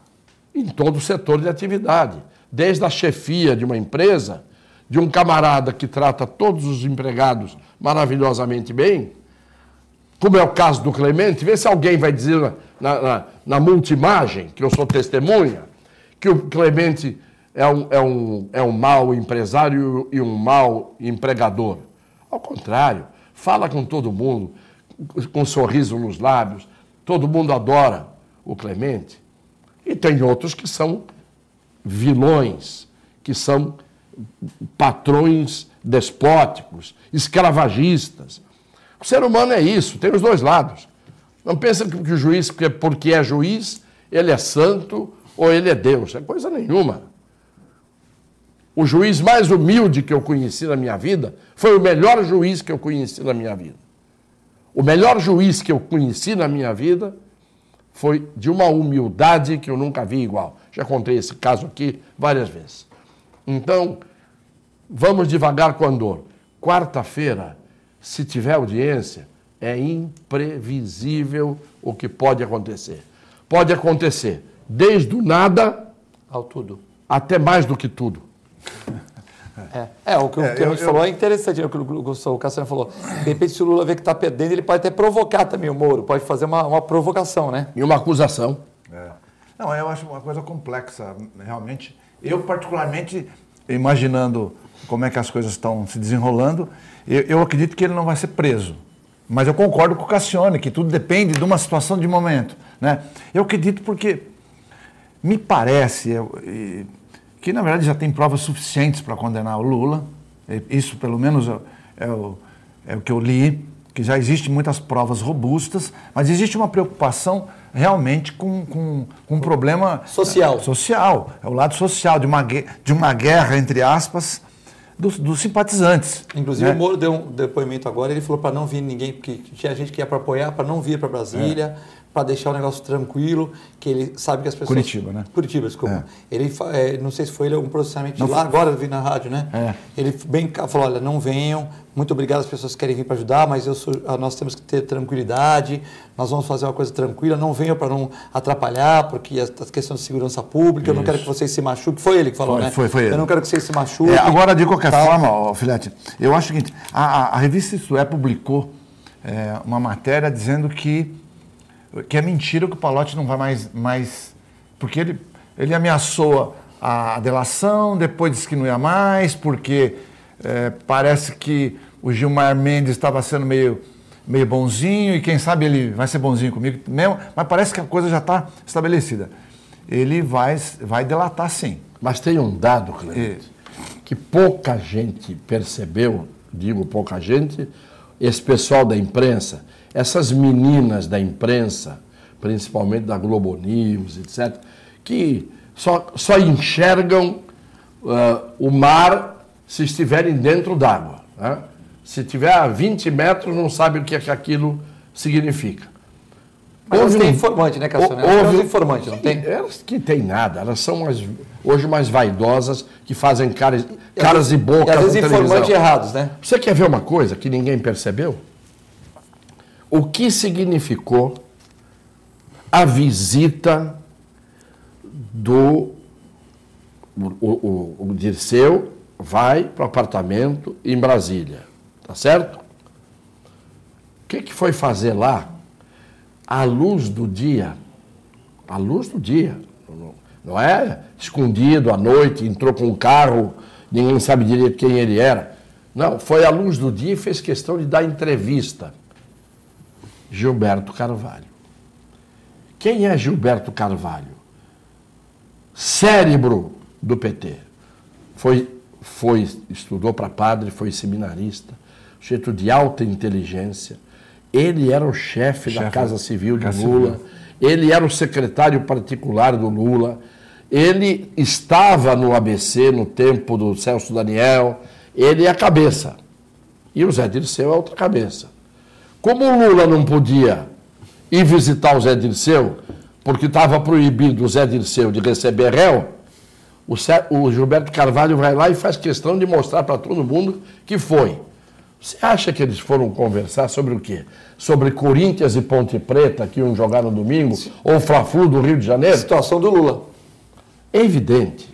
Speaker 2: em todo o setor de atividade. Desde a chefia de uma empresa, de um camarada que trata todos os empregados maravilhosamente bem, como é o caso do Clemente, vê se alguém vai dizer na multimagem, que eu sou testemunha, que o Clemente é um mau empresário e um mau empregador. Ao contrário, fala com todo mundo, com um sorriso nos lábios, todo mundo adora o Clemente. E tem outros que são vilões, que são patrões despóticos, escravagistas. O ser humano é isso, tem os dois lados. Não pensa que o juiz, porque é juiz, ele é santo ou ele é Deus. É coisa nenhuma. O juiz mais humilde que eu conheci na minha vida foi o melhor juiz que eu conheci na minha vida. O melhor juiz que eu conheci na minha vida foi de uma humildade que eu nunca vi igual. Já contei esse caso aqui várias vezes. Então, vamos devagar com a andor. Quarta-feira, se tiver audiência, é imprevisível o que pode acontecer. Pode acontecer desde o nada
Speaker 1: ao tudo,
Speaker 2: até mais do que tudo.
Speaker 1: O que o Clemente falou é interessante, o que o Cassiano falou. De repente, se o Lula vê que está perdendo, ele pode até provocar também o Moro, pode fazer uma provocação, né?
Speaker 2: E uma acusação.
Speaker 3: Não, eu acho uma coisa complexa, realmente. Eu, particularmente, imaginando como é que as coisas estão se desenrolando, eu acredito que ele não vai ser preso. Mas eu concordo com o Cassione, que tudo depende de uma situação de momento, né? Eu acredito porque me parece que, na verdade, já tem provas suficientes para condenar o Lula. Isso, pelo menos, é o que eu li, que já existem muitas provas robustas, mas existe uma preocupação realmente com um problema social. É o lado social de uma guerra, entre aspas, dos simpatizantes.
Speaker 1: Inclusive, o Moro deu um depoimento agora, ele falou para não vir ninguém, porque tinha gente que ia para apoiar, para não vir para Brasília, para deixar o negócio tranquilo, que ele sabe que as pessoas...
Speaker 3: Curitiba, né?
Speaker 1: Curitiba, desculpa. Ele, não sei se foi ele algum processamento de lá, agora eu vi na rádio, né? Ele bem falou, olha, não venham, muito obrigado, as pessoas querem vir para ajudar, mas nós temos que ter tranquilidade, nós vamos fazer uma coisa tranquila, não venham para não atrapalhar, porque as questões de segurança pública, eu não quero que vocês se machuquem. Foi ele que falou, né?
Speaker 3: Foi ele.
Speaker 1: Eu não quero que vocês se machuquem.
Speaker 3: Agora, de qualquer forma, Filete, eu acho o seguinte, a revista Isto É publicou uma matéria dizendo que é mentira que o Pallotti não vai mais porque ele ameaçou a delação, depois disse que não ia mais, porque parece que o Gilmar Mendes estava sendo meio bonzinho, e quem sabe ele vai ser bonzinho comigo mesmo, mas parece que a coisa já está estabelecida. Ele vai delatar sim.
Speaker 2: Mas tem um dado, Clemente, que pouca gente percebeu, digo pouca gente, esse pessoal da imprensa, essas meninas da imprensa, principalmente da Globo News, etc., que só enxergam o mar se estiverem dentro d'água, né? Se estiver a 20 metros, não sabe o que é que aquilo significa.
Speaker 1: Mas tem informante, né, Cassiano? Houve informante, não tem?
Speaker 2: Elas que tem nada, elas são hoje mais vaidosas, que fazem caras e bocas.
Speaker 1: E às vezes informantes errados, né?
Speaker 2: Você quer ver uma coisa que ninguém percebeu? O que significou a visita do... O Dirceu vai para o apartamento em Brasília, tá certo? O que foi fazer lá? À luz do dia. À luz do dia. Não é escondido à noite, entrou com um carro, ninguém sabe direito quem ele era. Não, foi à luz do dia e fez questão de dar entrevista. Gilberto Carvalho. Quem é Gilberto Carvalho? Cérebro do PT. Estudou para padre, foi seminarista, sujeito de alta inteligência. Ele era o chefe da Casa Civil de Lula, ele era o secretário particular do Lula, ele estava no ABC no tempo do Celso Daniel, ele é a cabeça. E o Zé Dirceu é outra cabeça. Como o Lula não podia ir visitar o Zé Dirceu, porque estava proibido o Zé Dirceu de receber réu, o Gilberto Carvalho vai lá e faz questão de mostrar para todo mundo que foi. Você acha que eles foram conversar sobre o quê? Sobre Corinthians e Ponte Preta, que iam jogar no domingo, ou Fla-Flu do Rio de Janeiro?
Speaker 1: Situação do Lula.
Speaker 2: É evidente.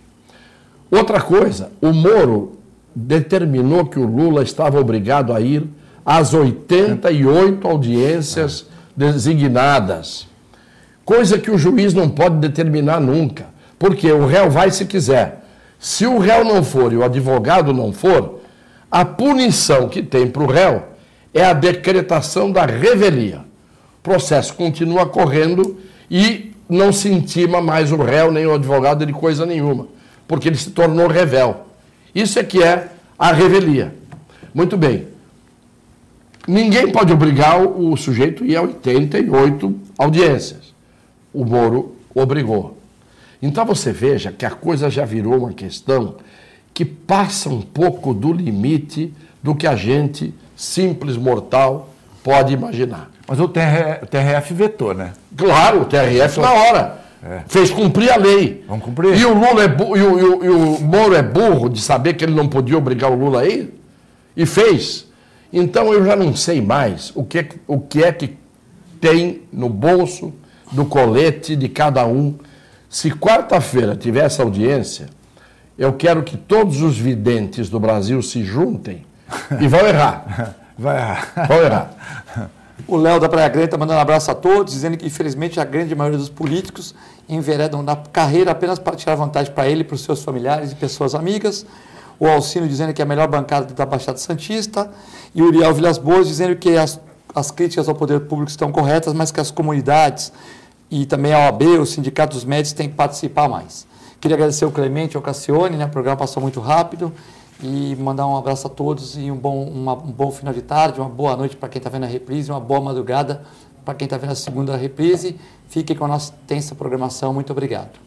Speaker 2: Outra coisa, o Moro determinou que o Lula estava obrigado a ir às 88 audiências designadas, coisa que o juiz não pode determinar nunca, porque o réu vai se quiser. Se o réu não for e o advogado não for, a punição que tem para o réu é a decretação da revelia. O processo continua correndo e não se intima mais o réu nem o advogado de coisa nenhuma, porque ele se tornou revel. Isso é que é a revelia. Muito bem. Ninguém pode obrigar o sujeito a ir a 88 audiências. O Moro obrigou. Então você veja que a coisa já virou uma questão que passa um pouco do limite do que a gente, simples mortal, pode imaginar.
Speaker 3: Mas o TRF vetou, né?
Speaker 2: Claro, o TRF na hora. Fez cumprir a lei.
Speaker 3: Vamos cumprir.
Speaker 2: E o Lula e o Moro é burro de saber que ele não podia obrigar o Lula a ir? E fez. Então eu já não sei mais o que é que tem no bolso do colete de cada um. Se quarta-feira tiver essa audiência, eu quero que todos os videntes do Brasil se juntem e vão errar.
Speaker 3: Vai errar.
Speaker 2: Vão errar.
Speaker 1: O Léo da Praia Grande está mandando um abraço a todos, dizendo que, infelizmente, a grande maioria dos políticos enveredam na carreira apenas para tirar vantagem para ele e para os seus familiares e pessoas amigas. O Alcino dizendo que é a melhor bancada da Baixada Santista. E o Uriel Vilas Boas dizendo que as críticas ao poder público estão corretas, mas que as comunidades e também a OAB, o Sindicato dos Médicos, têm que participar mais. Queria agradecer ao Clemente e ao Cassione, né? O programa passou muito rápido. E mandar um abraço a todos e um bom final de tarde, uma boa noite para quem está vendo a reprise, uma boa madrugada para quem está vendo a segunda reprise. Fiquem com a nossa tensa programação. Muito obrigado.